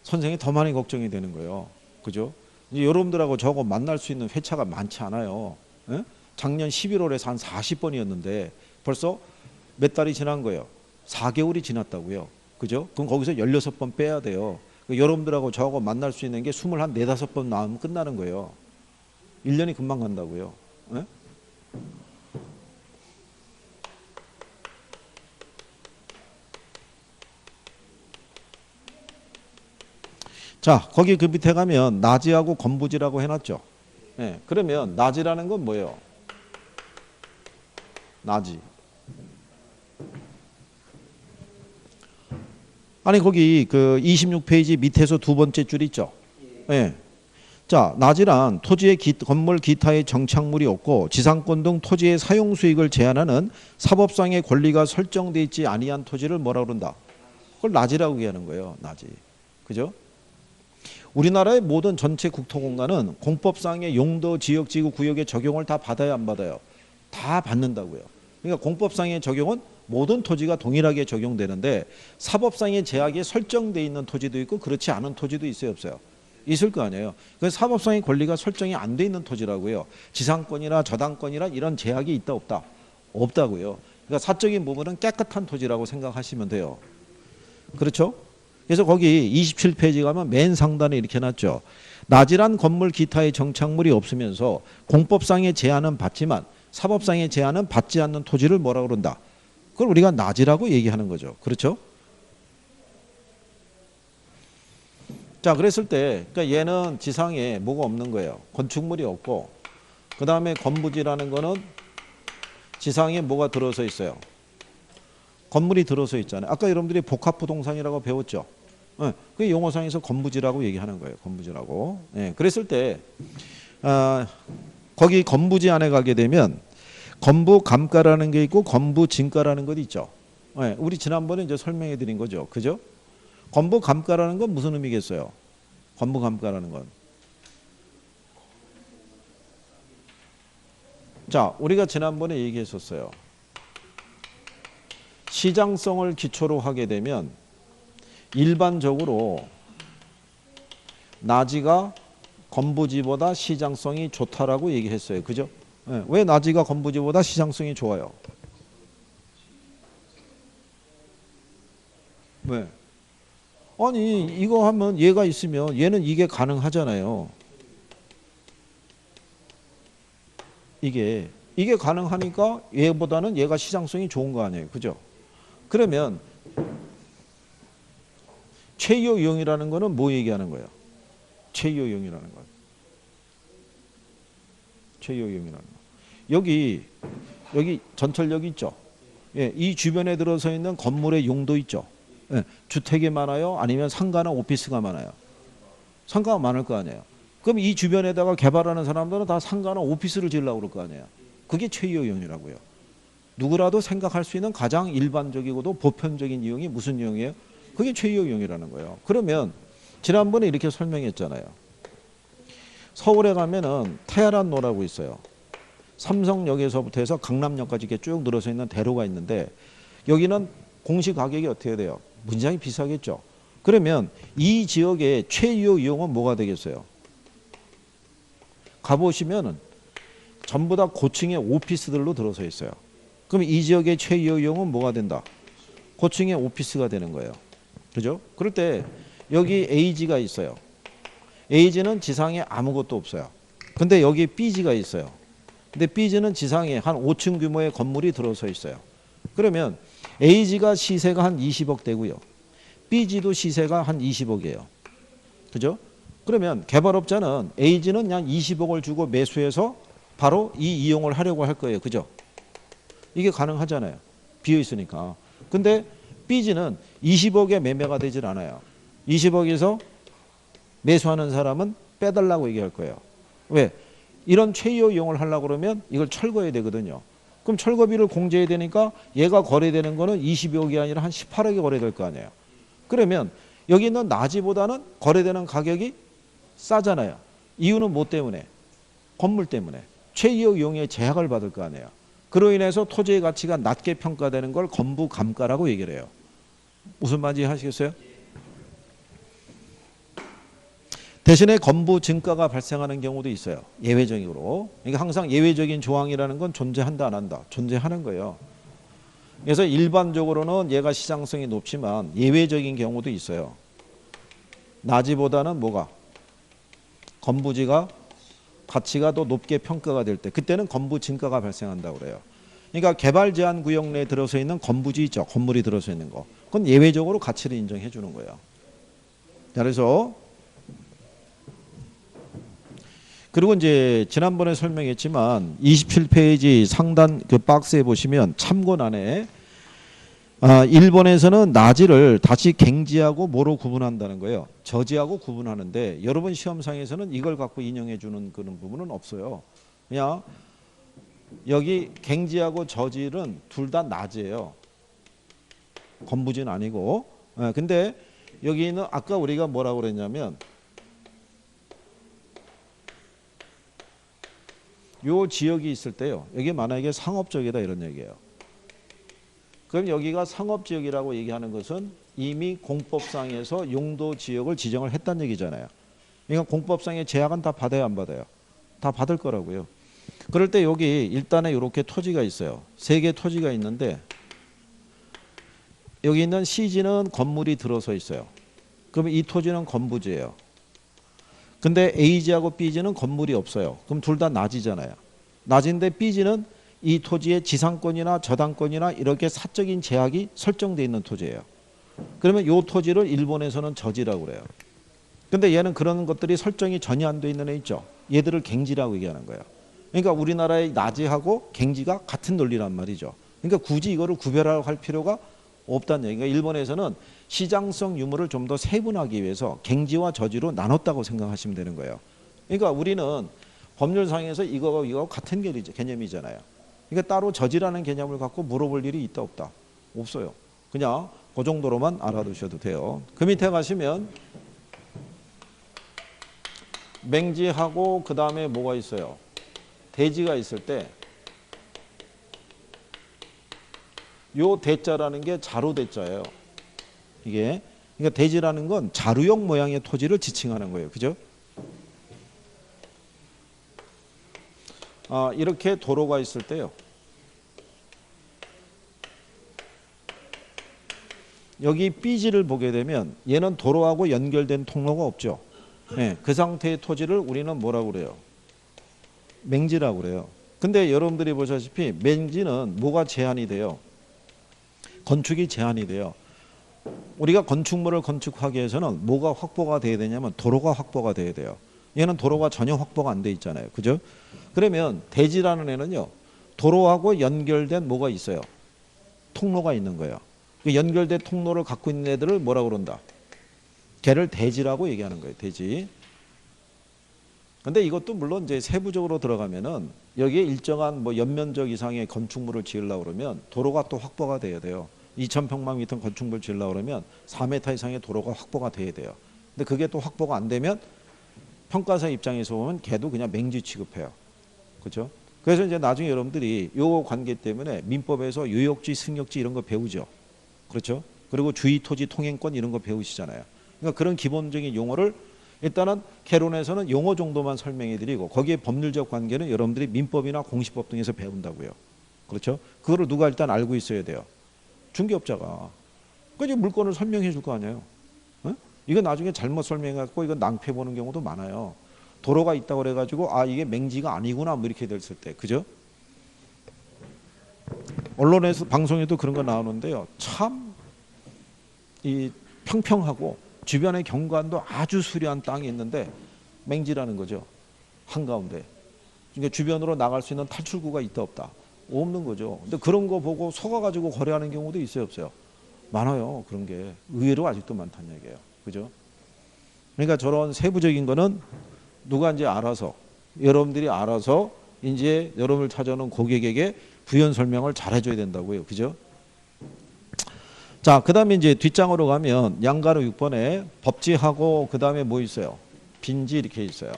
선생이 더 많이 걱정이 되는 거예요. 그죠? 이제 여러분들하고 저하고 만날 수 있는 회차가 많지 않아요. 에? 작년 11월에서 한 40번이었는데 벌써 몇 달이 지난 거예요. 4개월이 지났다고요. 그죠? 그럼 거기서 16번 빼야 돼요. 여러분들하고 저하고 만날 수 있는 게 24, 5번 나오면 끝나는 거예요. 1년이 금방 간다고요. 에? 자, 거기 그 밑에 가면 나지하고 건부지라고 해놨죠. 예, 그러면 나지라는 건 뭐예요? 나지. 아니 거기 그 26페이지 밑에서 두 번째 줄 있죠. 예. 자, 나지란 토지의 건물 기타의 정착물이 없고 지상권 등 토지의 사용 수익을 제한하는 사법상의 권리가 설정돼 있지 아니한 토지를 뭐라 그런다? 그걸 나지라고 얘기하는 거예요. 나지. 그죠? 우리나라의 모든 전체 국토공간은 공법상의 용도, 지역, 지구, 구역의 적용을 다 받아야 안 받아요? 다 받는다고요. 그러니까 공법상의 적용은 모든 토지가 동일하게 적용되는데 사법상의 제약이 설정돼 있는 토지도 있고 그렇지 않은 토지도 있어요, 없어요? 있을 거 아니에요. 그래서 사법상의 권리가 설정이 안 돼 있는 토지라고요. 지상권이나 저당권이나 이런 제약이 있다 없다? 없다고요. 그러니까 사적인 부분은 깨끗한 토지라고 생각하시면 돼요. 그렇죠? 그래서 거기 27페이지 가면 맨 상단에 이렇게 놨죠. 나지란 건물 기타의 정착물이 없으면서 공법상의 제한은 받지만 사법상의 제한은 받지 않는 토지를 뭐라 그런다? 그걸 우리가 나지라고 얘기하는 거죠. 그렇죠? 자, 그랬을 때 그러니까 얘는 지상에 뭐가 없는 거예요. 건축물이 없고 그 다음에 건부지라는 거는 지상에 뭐가 들어서 있어요. 건물이 들어서 있잖아요. 아까 여러분들이 복합부동산이라고 배웠죠. 네, 그 용어상에서 건부지라고 얘기하는 거예요. 건부지라고. 네, 그랬을 때 거기 건부지 안에 가게 되면 건부감가라는 게 있고 건부진가라는 것이 있죠. 네, 우리 지난번에 이제 설명해 드린 거죠. 그죠? 건부감가라는 건 무슨 의미겠어요? 건부감가라는 건. 자, 우리가 지난번에 얘기했었어요. 시장성을 기초로 하게 되면 일반적으로 나지가 건부지보다 시장성이 좋다라고 얘기했어요. 그죠? 네. 왜 나지가 건부지보다 시장성이 좋아요? 왜? 아니 이거 하면 얘가 있으면 얘는 이게 가능하잖아요. 이게 가능하니까 얘보다는 얘가 시장성이 좋은 거 아니에요. 그죠? 그러면 최이호 이용이라는 거는 뭐 얘기하는 거예요? 최이호 이용이라는 거. 최이호 이용이라는 거. 여기 전철역 있죠? 예, 이 주변에 들어서 있는 건물의 용도 있죠? 예, 주택이 많아요? 아니면 상가나 오피스가 많아요? 상가가 많을 거 아니에요. 그럼 이 주변에다가 개발하는 사람들은 다 상가나 오피스를 지으려고 그럴 거 아니에요. 그게 최이호 이용이라고요. 누구라도 생각할 수 있는 가장 일반적이고도 보편적인 이용이 무슨 이용이에요? 그게 최이호 이용이라는 거예요. 그러면 지난번에 이렇게 설명했잖아요. 서울에 가면은 태아란로라고 있어요. 삼성역에서부터 해서 강남역까지 이렇게 쭉 늘어서 있는 대로가 있는데 여기는 공시 가격이 어떻게 돼요? 굉장히 비싸겠죠. 그러면 이 지역의 최이호 이용은 뭐가 되겠어요? 가보시면은 전부 다 고층의 오피스들로 들어서 있어요. 그럼 이 지역의 최이호 이용은 뭐가 된다? 고층의 오피스가 되는 거예요. 그죠? 그럴 때 여기 A지가 있어요. A지는 지상에 아무것도 없어요. 근데 여기 B지가 있어요. 근데 B지는 지상에 한 5층 규모의 건물이 들어서 있어요. 그러면 A지가 시세가 한 20억 되고요. B지도 시세가 한 20억이에요. 그죠? 그러면 개발업자는 A지는 그냥 20억을 주고 매수해서 바로 이 이용을 하려고 할 거예요. 그죠? 이게 가능하잖아요. 비어 있으니까. 근데 B지는 20억에 매매가 되질 않아요. 20억에서 매수하는 사람은 빼달라고 얘기할 거예요. 왜? 이런 최이호 이용을 하려고 그러면 이걸 철거해야 되거든요. 그럼 철거비를 공제해야 되니까 얘가 거래되는 거는 20억이 아니라 한 18억에 거래될 거 아니에요. 그러면 여기 있는 나지보다는 거래되는 가격이 싸잖아요. 이유는 뭐 때문에? 건물 때문에. 최이호 이용에 제약을 받을 거 아니에요. 그로 인해서 토지의 가치가 낮게 평가되는 걸 건부감가라고 얘기를 해요. 무슨 말인지 하시겠어요? 대신에 건부증가가 발생하는 경우도 있어요. 예외적으로. 그러니까 항상 예외적인 조항이라는 건 존재한다 안 한다? 존재하는 거예요. 그래서 일반적으로는 얘가 시장성이 높지만 예외적인 경우도 있어요. 나지보다는 뭐가? 건부지가 가치가 더 높게 평가가 될 때 그때는 건부증가가 발생한다고 그래요. 그러니까 개발 제한 구역 내에 들어서 있는 건부지 있죠. 건물이 들어서 있는 거. 그건 예외적으로 가치를 인정해 주는 거예요. 자, 그래서 그리고 이제 지난번에 설명했지만 27페이지 상단 그 박스에 보시면 참고란에 일본에서는 나지를 다시 갱지하고 뭐로 구분한다는 거예요. 저지하고 구분하는데 여러분 시험상에서는 이걸 갖고 인용해 주는 그런 부분은 없어요. 그냥 여기 갱지하고 저지는 둘 다 나지예요. 건부지는 아니고. 근데 여기는 아까 우리가 뭐라고 그랬냐면 요 지역이 있을 때요. 여기 만약에 상업지역이다 이런 얘기예요. 그럼 여기가 상업지역이라고 얘기하는 것은 이미 공법상에서 용도 지역을 지정을 했다는 얘기잖아요. 그러니까 공법상의 제약은 다 받아요, 안 받아요? 다 받을 거라고요. 그럴 때 여기 일단에 이렇게 토지가 있어요. 3개 토지가 있는데 여기 있는 C지는 건물이 들어서 있어요. 그러면 이 토지는 건부지예요. 근데 A지하고 B지는 건물이 없어요. 그럼 둘 다 낮이잖아요. 낮인데 B지는 이 토지의 지상권이나 저당권이나 이렇게 사적인 제약이 설정되어 있는 토지예요. 그러면 이 토지를 일본에서는 저지라고 그래요. 근데 얘는 그런 것들이 설정이 전혀 안 돼 있는 애 있죠. 얘들을 갱지라고 얘기하는 거예요. 그러니까 우리나라의 낮이하고 갱지가 같은 논리란 말이죠. 그러니까 굳이 이거를 구별할 필요가 없다는 얘기가 일본에서는 시장성 유무를 좀 더 세분하기 위해서 갱지와 저지로 나눴다고 생각하시면 되는 거예요. 그러니까 우리는 법률상에서 이거하고 같은 개념이잖아요. 그러니까 따로 저지라는 개념을 갖고 물어볼 일이 있다 없다? 없어요. 그냥 그 정도로만 알아두셔도 돼요. 그 밑에 가시면 맹지하고 그 다음에 뭐가 있어요? 대지가 있을 때 요 대자라는 게 자루 대자예요. 이게 그러니까 대지라는 건 자루형 모양의 토지를 지칭하는 거예요. 그죠? 이렇게 도로가 있을 때요. 여기 B지를 보게 되면 얘는 도로하고 연결된 통로가 없죠. 네, 그 상태의 토지를 우리는 뭐라고 그래요? 맹지라고 그래요. 근데 여러분들이 보시다시피 맹지는 뭐가 제한이 돼요? 건축이 제한이 돼요. 우리가 건축물을 건축하기 위해서는 뭐가 확보가 돼야 되냐면 도로가 확보가 돼야 돼요. 얘는 도로가 전혀 확보가 안 돼 있잖아요. 그죠? 그러면 대지라는 애는요. 도로하고 연결된 뭐가 있어요? 통로가 있는 거예요. 그 연결된 통로를 갖고 있는 애들을 뭐라고 그런다? 걔를 대지라고 얘기하는 거예요. 대지. 근데 이것도 물론 이제 세부적으로 들어가면은 여기에 일정한 뭐 연면적 이상의 건축물을 지으려고 그러면 도로가 또 확보가 돼야 돼요. 2,000평방미터 건축물 지으려고 그러면 4m 이상의 도로가 확보가 돼야 돼요. 근데 그게 또 확보가 안 되면 평가사 입장에서 보면 걔도 그냥 맹지 취급해요. 그렇죠? 그래서 이제 나중에 여러분들이 요 관계 때문에 민법에서 유역지, 승역지 이런 거 배우죠. 그렇죠? 그리고 주의토지 통행권 이런 거 배우시잖아요. 그러니까 그런 기본적인 용어를 일단은 개론에서는 용어 정도만 설명해 드리고 거기에 법률적 관계는 여러분들이 민법이나 공시법 등에서 배운다고요. 그렇죠? 그거를 누가 일단 알고 있어야 돼요. 중개업자가. 그러니까 물건을 설명해 줄 거 아니에요. 어? 이거 나중에 잘못 설명해 갖고 이거 낭패 보는 경우도 많아요. 도로가 있다고 그래 가지고 이게 맹지가 아니구나 뭐 이렇게 됐을 때. 그죠? 언론에서 방송에도 그런 거 나오는데요. 참 이 평평하고 주변의 경관도 아주 수려한 땅이 있는데 맹지라는 거죠. 한가운데. 그러니까 주변으로 나갈 수 있는 탈출구가 있다 없다? 없는 거죠. 근데 그런 거 보고 속아가지고 거래하는 경우도 있어요 없어요? 많아요. 그런 게 의외로 아직도 많다는 얘기예요. 그죠? 그러니까 저런 세부적인 거는 누가 이제 알아서 여러분들이 알아서 이제 여러분을 찾아오는 고객에게 부연 설명을 잘 해줘야 된다고요. 그죠? 자, 그 다음에 이제 뒷장으로 가면 양가로 6번에 법지하고 그 다음에 뭐 있어요? 빈지 이렇게 있어요.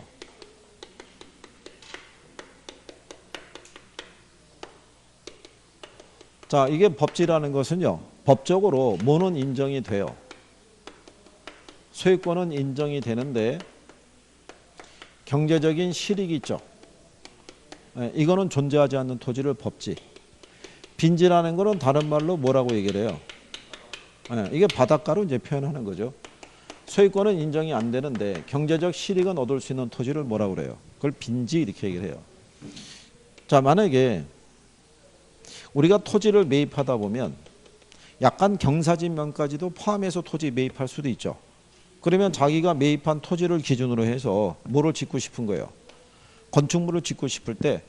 자, 이게 법지라는 것은요. 법적으로 뭐는 인정이 돼요. 소유권은 인정이 되는데 경제적인 실익이 있죠. 이거는 존재하지 않는 토지를 법지. 빈지라는 거는 다른 말로 뭐라고 얘기를 해요? 이게 바닷가로 이제 표현하는 거죠. 소유권은 인정이 안 되는데 경제적 실익은 얻을 수 있는 토지를 뭐라고 그래요? 그걸 빈지 이렇게 얘기를 해요. 자, 만약에 우리가 토지를 매입하다 보면 약간 경사진면까지도 포함해서 토지 매입할 수도 있죠. 그러면 자기가 매입한 토지를 기준으로 해서 뭐를 짓고 싶은 거예요? 건축물을 짓고 싶을 때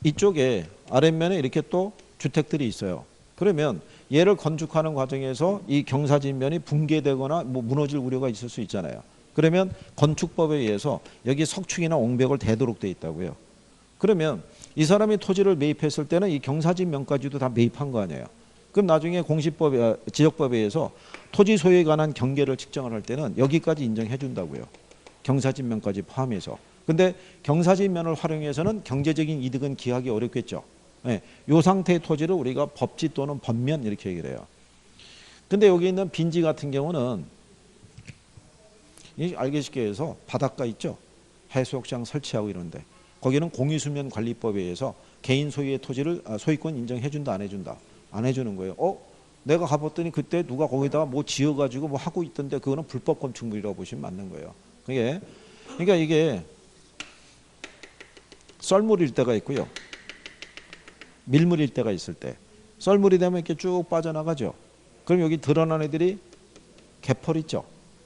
이쪽에 아랫면에 이렇게 또 주택들이 있어요. 그러면 얘를 건축하는 과정에서 이 경사진면이 붕괴되거나 뭐 무너질 우려가 있을 수 있잖아요. 그러면 건축법에 의해서 여기 석축이나 옹벽을 대도록 돼 있다고요. 그러면 이 사람이 토지를 매입했을 때는 이 경사진면까지도 다 매입한 거 아니에요. 그럼 나중에 공시법, 지역법에 의해서 토지 소유에 관한 경계를 측정을 할 때는 여기까지 인정해 준다고요. 경사진면까지 포함해서. 근데 경사진면을 활용해서는 경제적인 이득은 기하기 어렵겠죠. 네, 이 상태의 토지를 우리가 법지 또는 법면 이렇게 얘기를 해요. 근데 여기 있는 빈지 같은 경우는 알기 쉽게 해서 바닷가 있죠. 해수욕장 설치하고 이런데 거기는 공유수면관리법에 의해서 개인 소유의 토지를 소유권 인정해 준다 안 해준다? 안 해주는 거예요. 내가 가봤더니 그때 누가 거기다가 뭐 지어가지고 뭐 하고 있던데 그거는 불법 건축물이라고 보시면 맞는 거예요. 그러니까 이게 썰물일 때가 있고요. 밀물일 때가 있을 때 썰물이 되면 이렇게 쭉 빠져나가죠. 그럼 여기 드러난 애들이 개펄 있죠.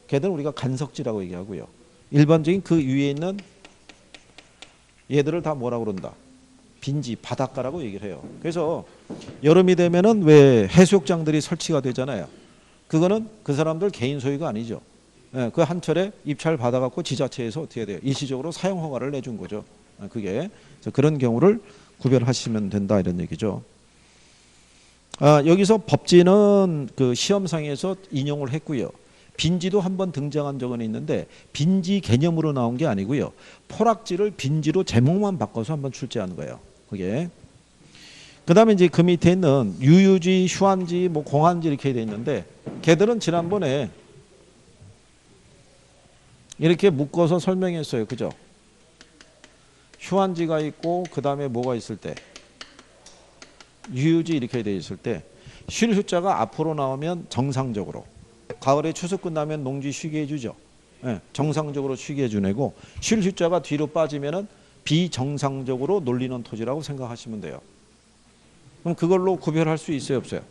걔들은 우리가 간석지라고 얘기하고요. 일반적인 그 위에 있는 얘들을 다 뭐라고 그런다? 빈지, 바닷가라고 얘기를 해요. 그래서 여름이 되면은 왜 해수욕장들이 설치가 되잖아요. 그거는 그 사람들 개인 소유가 아니죠. 그 한철에 입찰 받아갖고 지자체에서 어떻게 돼요? 일시적으로 사용 허가를 내준 거죠. 그게 그런 경우를 구별하시면 된다 이런 얘기죠. 여기서 법지는 그 시험상에서 인용을 했고요. 빈지도 한번 등장한 적은 있는데 빈지 개념으로 나온 게 아니고요. 포락지를 빈지로 제목만 바꿔서 한번 출제한 거예요. 그게. 그다음에 이제 그 밑에 있는 유유지, 휴안지, 뭐 공안지 이렇게 돼 있는데 걔들은 지난번에 이렇게 묶어서 설명했어요. 그죠? 휴안지가 있고 그다음에 뭐가 있을 때 유유지 이렇게 돼 있을 때 쉴 휴자가 앞으로 나오면 정상적으로 가을에 추석 끝나면 농지 쉬게 해주죠. 정상적으로 쉬게 해주는 애고 쉴 휴자가 뒤로 빠지면은 비정상적으로 놀리는 토지라고 생각하시면 돼요. 그럼 그걸로 구별할 수 있어요, 없어요?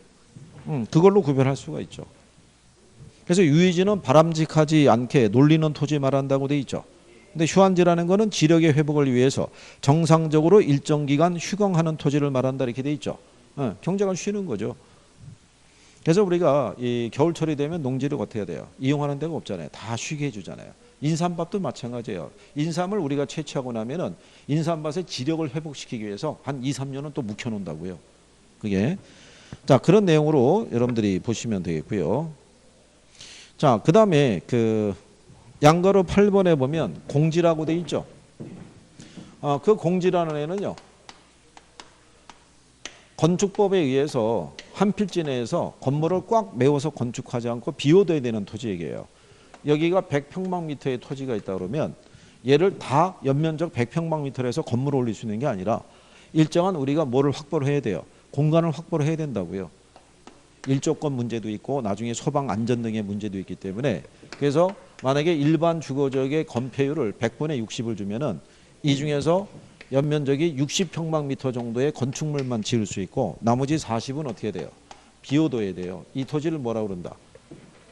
그걸로 구별할 수가 있죠. 그래서 유유지는 바람직하지 않게 놀리는 토지 말한다고 돼 있죠. 근데 휴안지라는 거는 지력의 회복을 위해서 정상적으로 일정 기간 휴耕하는 토지를 말한다 이렇게 돼 있죠. 경제가 쉬는 거죠. 그래서 우리가 이 겨울철이 되면 농지를 어떻게 해야 돼요? 이용하는 데가 없잖아요. 다 쉬게 해주잖아요. 인삼밭도 마찬가지예요. 인삼을 우리가 채취하고 나면은 인삼밭의 지력을 회복시키기 위해서 한 2, 3년은 또 묵혀놓는다고요. 그게. 자, 그런 내용으로 여러분들이 보시면 되겠고요. 자, 그 다음에 그 양가로 8번에 보면 공지라고 돼 있죠. 그 공지라는 애는요. 건축법에 의해서 한 필지 내에서 건물을 꽉 메워서 건축하지 않고 비워둬야 되는 토지 얘기예요. 여기가 100평방미터의 토지가 있다 그러면 얘를 다 연면적 100평방미터로 해서 건물을 올릴 수 있는 게 아니라 일정한 우리가 뭐를 확보를 해야 돼요. 공간을 확보를 해야 된다고요. 일조권 문제도 있고 나중에 소방 안전 등의 문제도 있기 때문에 그래서 만약에 일반 주거지역의 건폐율을 100분의 60을 주면은 이 중에서 연면적이 60평방미터 정도의 건축물만 지을 수 있고 나머지 40은 어떻게 돼요? 비워둬야 돼요. 이 토지를 뭐라고 그런다?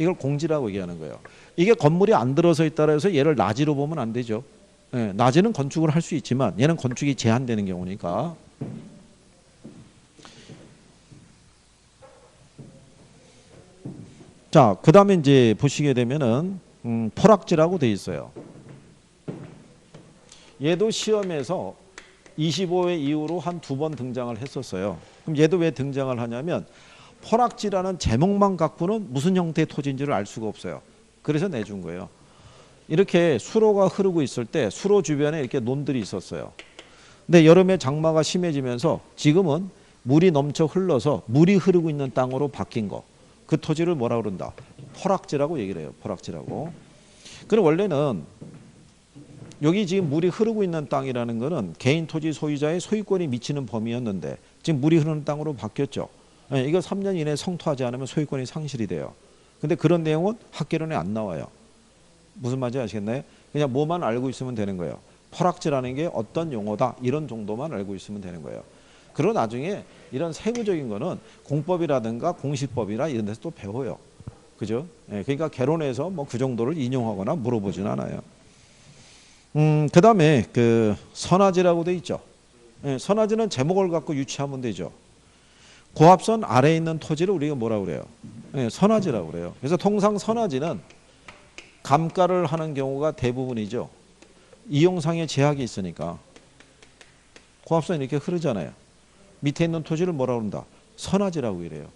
이걸 공지라고 얘기하는 거예요. 이게 건물이 안 들어서 있다고 해서 얘를 낮이로 보면 안 되죠. 낮에는 건축을 할 수 있지만 얘는 건축이 제한되는 경우니까. 자, 그 다음에 이제 보시게 되면은 포락지라고 돼 있어요. 얘도 시험에서 25회 이후로 한 2번 등장을 했었어요. 그럼 얘도 왜 등장을 하냐면 포락지라는 제목만 갖고는 무슨 형태의 토지인지를 알 수가 없어요. 그래서 내준 거예요. 이렇게 수로가 흐르고 있을 때 수로 주변에 이렇게 논들이 있었어요. 근데 여름에 장마가 심해지면서 지금은 물이 넘쳐 흘러서 물이 흐르고 있는 땅으로 바뀐 거. 그 토지를 뭐라 그런다? 포락지라고 얘기를 해요. 포락지라고. 그럼 원래는 여기 지금 물이 흐르고 있는 땅이라는 거는 개인 토지 소유자의 소유권이 미치는 범위였는데 지금 물이 흐르는 땅으로 바뀌었죠. 이거 3년 이내에 성토하지 않으면 소유권이 상실이 돼요. 근데 그런 내용은 학계론에 안 나와요. 무슨 말인지 아시겠나요? 그냥 뭐만 알고 있으면 되는 거예요. 포락지라는 게 어떤 용어다 이런 정도만 알고 있으면 되는 거예요. 그리고 나중에 이런 세부적인 거는 공법이라든가 공시법이나 이런 데서 또 배워요. 그죠? 그러니까 개론에서 뭐 그 정도를 인용하거나 물어보진 않아요. 그다음에 그 선화지라고 돼 있죠. 예, 선화지는 제목을 갖고 유추하면 되죠. 고압선 아래에 있는 토지를 우리가 뭐라고 그래요? 예, 선화지라고 그래요. 그래서 통상 선화지는 감가를 하는 경우가 대부분이죠. 이용상의 제약이 있으니까. 고압선이 이렇게 흐르잖아요. 밑에 있는 토지를 뭐라고 그런다? 선화지라고 이래요.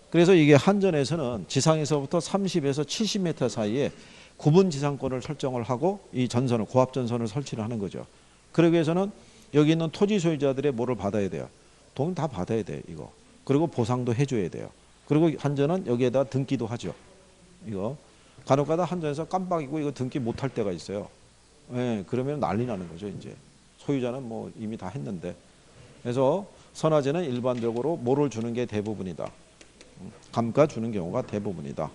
그래서 이게 한전에서는 지상에서부터 30에서 70m 사이에 구분 지상권을 설정을 하고 이 전선을 고압 전선을 설치를 하는 거죠. 그러기 위해서는 여기 있는 토지 소유자들의 뭐를 받아야 돼요? 돈 다 받아야 돼요, 이거. 그리고 보상도 해줘야 돼요. 그리고 한전은 여기에다 등기도 하죠. 이거 간혹가다 한전에서 깜빡이고 이거 등기 못할 때가 있어요. 예, 그러면 난리 나는 거죠, 이제. 소유자는 뭐 이미 다 했는데. 그래서 선화지는 일반적으로 뭐를 주는 게 대부분이다. 감가 주는 경우가 대부분이다.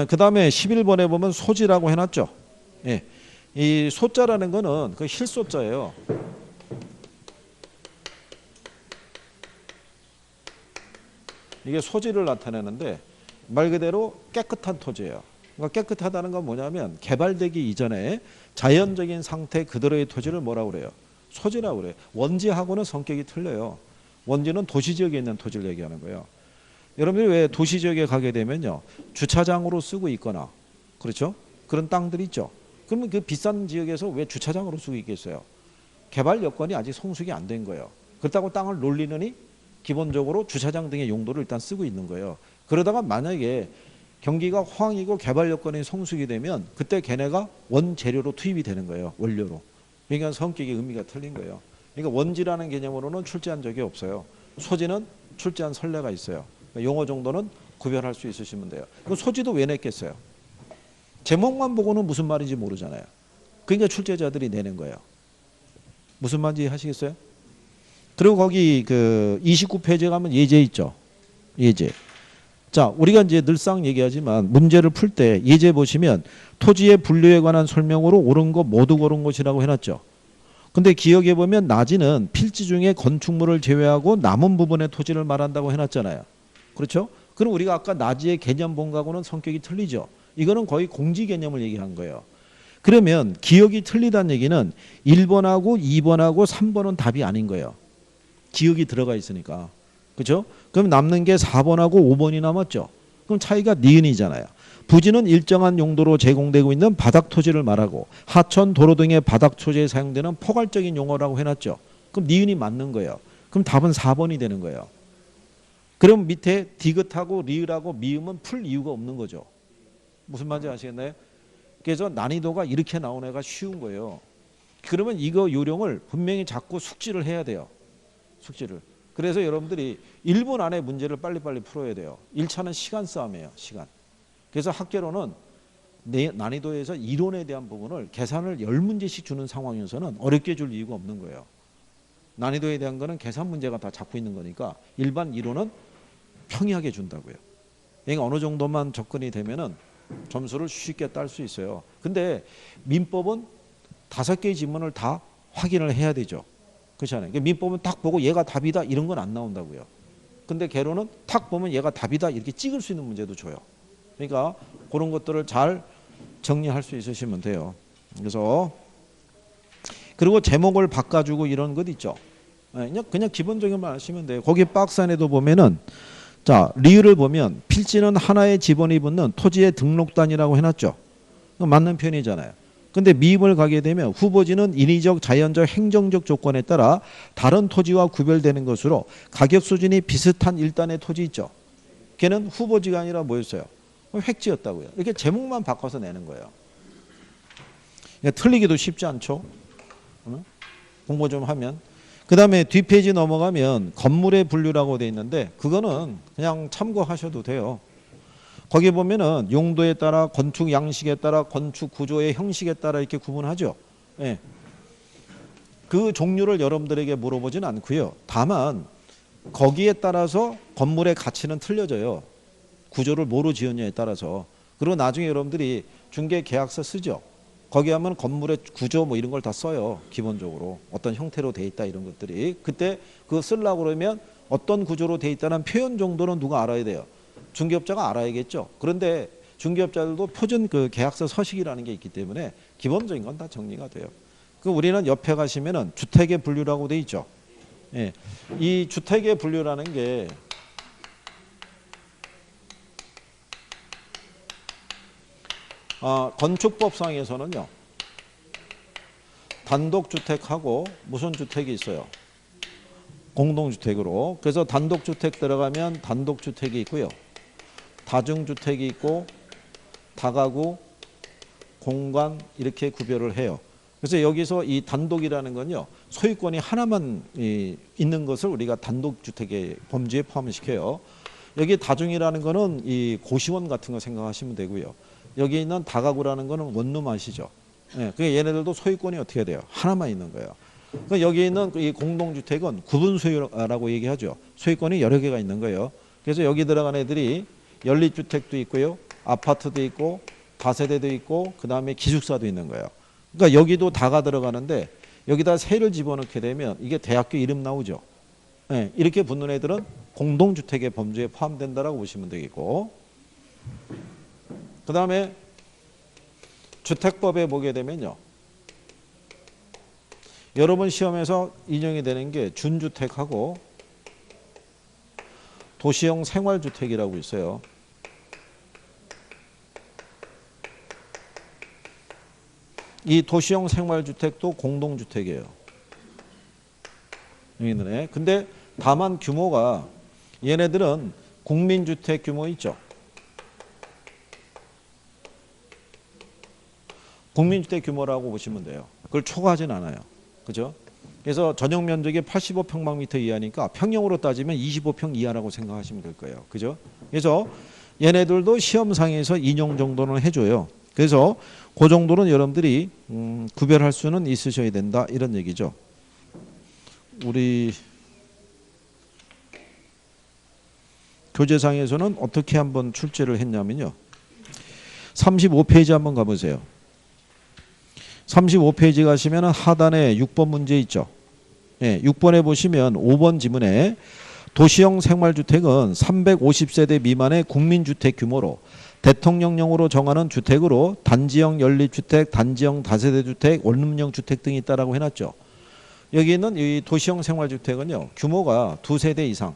그 다음에 11번에 보면 소지라고 해놨죠. 예. 이 소자라는 거는 그 실소자예요. 이게 소지를 나타내는데 말 그대로 깨끗한 토지예요. 그러니까 깨끗하다는 건 뭐냐면 개발되기 이전에 자연적인 상태 그대로의 토지를 뭐라고 그래요? 소지라고 그래요. 원지하고는 성격이 틀려요. 원지는 도시지역에 있는 토지를 얘기하는 거예요. 여러분들이 왜 도시지역에 가게 되면요, 주차장으로 쓰고 있거나, 그렇죠? 그런 땅들이 있죠. 그러면 그 비싼 지역에서 왜 주차장으로 쓰고 있겠어요? 개발 여건이 아직 성숙이 안 된 거예요. 그렇다고 땅을 놀리느니 기본적으로 주차장 등의 용도를 일단 쓰고 있는 거예요. 그러다가 만약에 경기가 호황이고 개발 여건이 성숙이 되면 그때 걔네가 원재료로 투입이 되는 거예요. 원료로. 그러니까 성격의 의미가 틀린 거예요. 그러니까 원지라는 개념으로는 출제한 적이 없어요. 소지는 출제한 선례가 있어요. 용어 정도는 구별할 수 있으시면 돼요. 그 소지도 왜 냈겠어요? 제목만 보고는 무슨 말인지 모르잖아요. 그러니까 출제자들이 내는 거예요. 무슨 말인지 하시겠어요? 그리고 거기 그 29페이지에 가면 예제 있죠. 예제. 자, 우리가 이제 늘상 얘기하지만 문제를 풀 때 예제 보시면 토지의 분류에 관한 설명으로 옳은 것 모두 고른 것이라고 해놨죠. 근데 기억해 보면 나지는 필지 중에 건축물을 제외하고 남은 부분의 토지를 말한다고 해놨잖아요. 그렇죠? 그럼 우리가 아까 나지의 개념 본 거하고는 성격이 틀리죠. 이거는 거의 공지 개념을 얘기한 거예요. 그러면 기억이 틀리다는 얘기는 1번하고 2번하고 3번은 답이 아닌 거예요. 기억이 들어가 있으니까. 그렇죠? 그럼 남는 게 4번하고 5번이 남았죠. 그럼 차이가 니은이잖아요. 부지는 일정한 용도로 제공되고 있는 바닥 토지를 말하고 하천, 도로 등의 바닥 토지에 사용되는 포괄적인 용어라고 해놨죠. 그럼 니은이 맞는 거예요. 그럼 답은 4번이 되는 거예요. 그럼 밑에 디귿하고 리을하고 미음은 풀 이유가 없는 거죠. 무슨 말인지 아시겠나요? 그래서 난이도가 이렇게 나오는 애가 쉬운 거예요. 그러면 이거 요령을 분명히 자꾸 숙지를 해야 돼요. 숙지를. 그래서 여러분들이 1분 안에 문제를 빨리빨리 풀어야 돼요. 1차는 시간 싸움이에요. 시간. 그래서 학계로는 난이도에서 이론에 대한 부분을 계산을 10문제씩 주는 상황에서는 어렵게 줄 이유가 없는 거예요. 난이도에 대한 거는 계산 문제가 다 잡고 있는 거니까 일반 이론은 평이하게 준다고요. 그러니까 어느 정도만 접근이 되면은 점수를 쉽게 딸 수 있어요. 근데 민법은 5개의 지문을 다 확인을 해야 되죠. 그렇잖아요. 그러니까 민법은 딱 보고 얘가 답이다 이런 건 안 나온다고요. 근데 개론은 탁 보면 얘가 답이다 이렇게 찍을 수 있는 문제도 줘요. 그러니까 그런 것들을 잘 정리할 수 있으시면 돼요. 그래서 그리고 제목을 바꿔주고 이런 것 있죠. 그냥 기본적인 말 하시면 돼요. 거기 박스 안에도 보면은 자 리을을 보면 필지는 하나의 지번이 붙는 토지의 등록단이라고 해놨죠. 맞는 편이잖아요. 근데 미임을 가게 되면 후보지는 인위적, 자연적, 행정적 조건에 따라 다른 토지와 구별되는 것으로 가격 수준이 비슷한 일단의 토지 있죠. 걔는 후보지가 아니라 뭐였어요? 획지였다고요. 이렇게 제목만 바꿔서 내는 거예요. 틀리기도 쉽지 않죠. 공부 좀 하면. 그 다음에 뒷페이지 넘어가면 건물의 분류라고 돼 있는데 그거는 그냥 참고하셔도 돼요. 거기 보면은 용도에 따라 건축 양식에 따라 건축 구조의 형식에 따라 이렇게 구분하죠. 예. 그 종류를 여러분들에게 물어보진 않고요. 다만 거기에 따라서 건물의 가치는 틀려져요. 구조를 뭐로 지었냐에 따라서. 그리고 나중에 여러분들이 중개 계약서 쓰죠. 거기 하면 건물의 구조 뭐 이런 걸 다 써요. 기본적으로 어떤 형태로 돼 있다 이런 것들이. 그때 그거 쓰려고 그러면 어떤 구조로 돼 있다는 표현 정도는 누가 알아야 돼요. 중개업자가 알아야겠죠. 그런데 중개업자들도 표준 그 계약서 서식이라는 게 있기 때문에 기본적인 건 다 정리가 돼요. 그 우리는 옆에 가시면은 주택의 분류라고 돼 있죠. 예. 이 주택의 분류라는 게 건축법상에서는요. 단독주택하고 무슨 주택이 있어요? 공동주택으로. 그래서 단독주택 들어가면 단독주택이 있고요. 다중주택이 있고 다가구, 공간 이렇게 구별을 해요. 그래서 여기서 이 단독이라는 건요. 소유권이 하나만 있는 것을 우리가 단독주택의 범주에 포함을 시켜요. 여기 다중이라는 거는 이 고시원 같은 거 생각하시면 되고요. 여기 있는 다가구라는 거는 원룸 아시죠? 예, 그러니까 얘네들도 소유권이 어떻게 돼요? 하나만 있는 거예요. 그러니까 여기 있는 이 공동주택은 구분 소유라고 얘기하죠. 소유권이 여러 개가 있는 거예요. 그래서 여기 들어간 애들이 연립주택도 있고요. 아파트도 있고 다세대도 있고 그 다음에 기숙사도 있는 거예요. 그러니까 여기도 다가 들어가는데 여기다 세를 집어넣게 되면 이게 대학교 이름 나오죠. 예, 이렇게 붙는 애들은 공동주택의 범주에 포함된다라고 보시면 되겠고, 그 다음에 주택법에 보게 되면요. 여러분 시험에서 인용이 되는 게 준주택하고 도시형 생활주택이라고 있어요. 이 도시형 생활주택도 공동주택이에요. 여기는. 근데 다만 규모가 얘네들은 국민주택 규모 있죠. 국민주택 규모라고 보시면 돼요. 그걸 초과하진 않아요. 그죠? 그래서 전용 면적이 85평방미터 이하니까 평형으로 따지면 25평 이하라고 생각하시면 될 거예요. 그죠? 그래서 얘네들도 시험상에서 인용 정도는 해줘요. 그래서 그 정도는 여러분들이 구별할 수는 있으셔야 된다 이런 얘기죠. 우리 교재상에서는 어떻게 한번 출제를 했냐면요. 35페이지 한번 가보세요. 35페이지 가시면 하단에 6번 문제 있죠. 예, 6번에 보시면 5번 지문에 도시형 생활주택은 350세대 미만의 국민주택 규모로 대통령령으로 정하는 주택으로 단지형 연립주택, 단지형 다세대주택, 원룸형 주택 등이 있다라고 해놨죠. 여기 있는 이 도시형 생활주택은요. 규모가 2세대 이상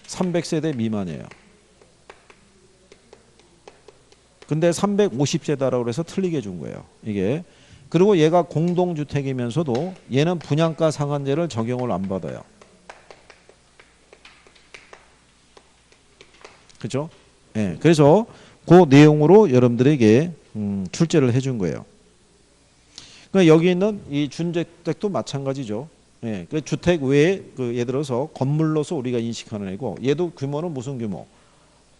300세대 미만이에요. 근데 350세다라고 해서 틀리게 준 거예요. 이게. 그리고 얘가 공동주택이면서도 얘는 분양가 상한제를 적용을 안 받아요. 그죠? 예. 그래서 그 내용으로 여러분들에게 출제를 해준 거예요. 그러니까 여기 있는 이 준주택도 마찬가지죠. 예. 그 주택 외에 그 예를 들어서 건물로서 우리가 인식하는 애고 얘도 규모는 무슨 규모?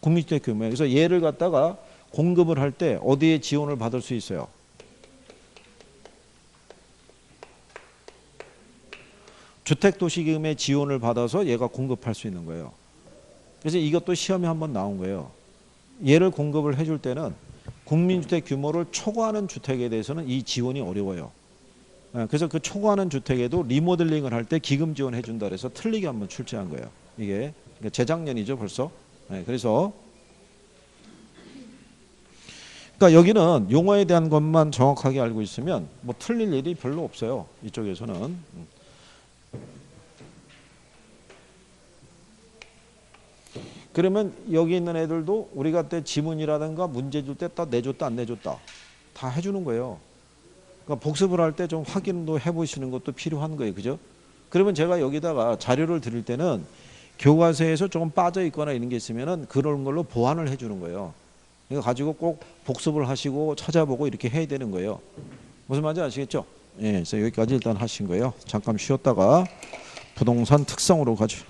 국민주택 규모예요. 그래서 얘를 갖다가 공급을 할 때 어디에 지원을 받을 수 있어요? 주택도시기금에 지원을 받아서 얘가 공급할 수 있는 거예요. 그래서 이것도 시험에 한번 나온 거예요. 얘를 공급을 해줄 때는 국민주택 규모를 초과하는 주택에 대해서는 이 지원이 어려워요. 그래서 그 초과하는 주택에도 리모델링을 할 때 기금 지원해 준다 그래서 틀리게 한번 출제한 거예요. 이게 재작년이죠 벌써. 그래서 그러니까 여기는 용어에 대한 것만 정확하게 알고 있으면 뭐 틀릴 일이 별로 없어요. 이쪽에서는. 그러면 여기 있는 애들도 우리가 때 지문이라든가 문제 줄 때 딱 내줬다 안 내줬다 다 해주는 거예요. 그러니까 복습을 할 때 좀 확인도 해보시는 것도 필요한 거예요. 그죠? 그러면 제가 여기다가 자료를 드릴 때는 교과서에서 조금 빠져 있거나 이런 게 있으면은 그런 걸로 보완을 해주는 거예요. 이거 가지고 꼭 복습을 하시고 찾아보고 이렇게 해야 되는 거예요. 무슨 말인지 아시겠죠? 예, 그래서 여기까지 일단 하신 거예요. 잠깐 쉬었다가 부동산 특성으로 가죠.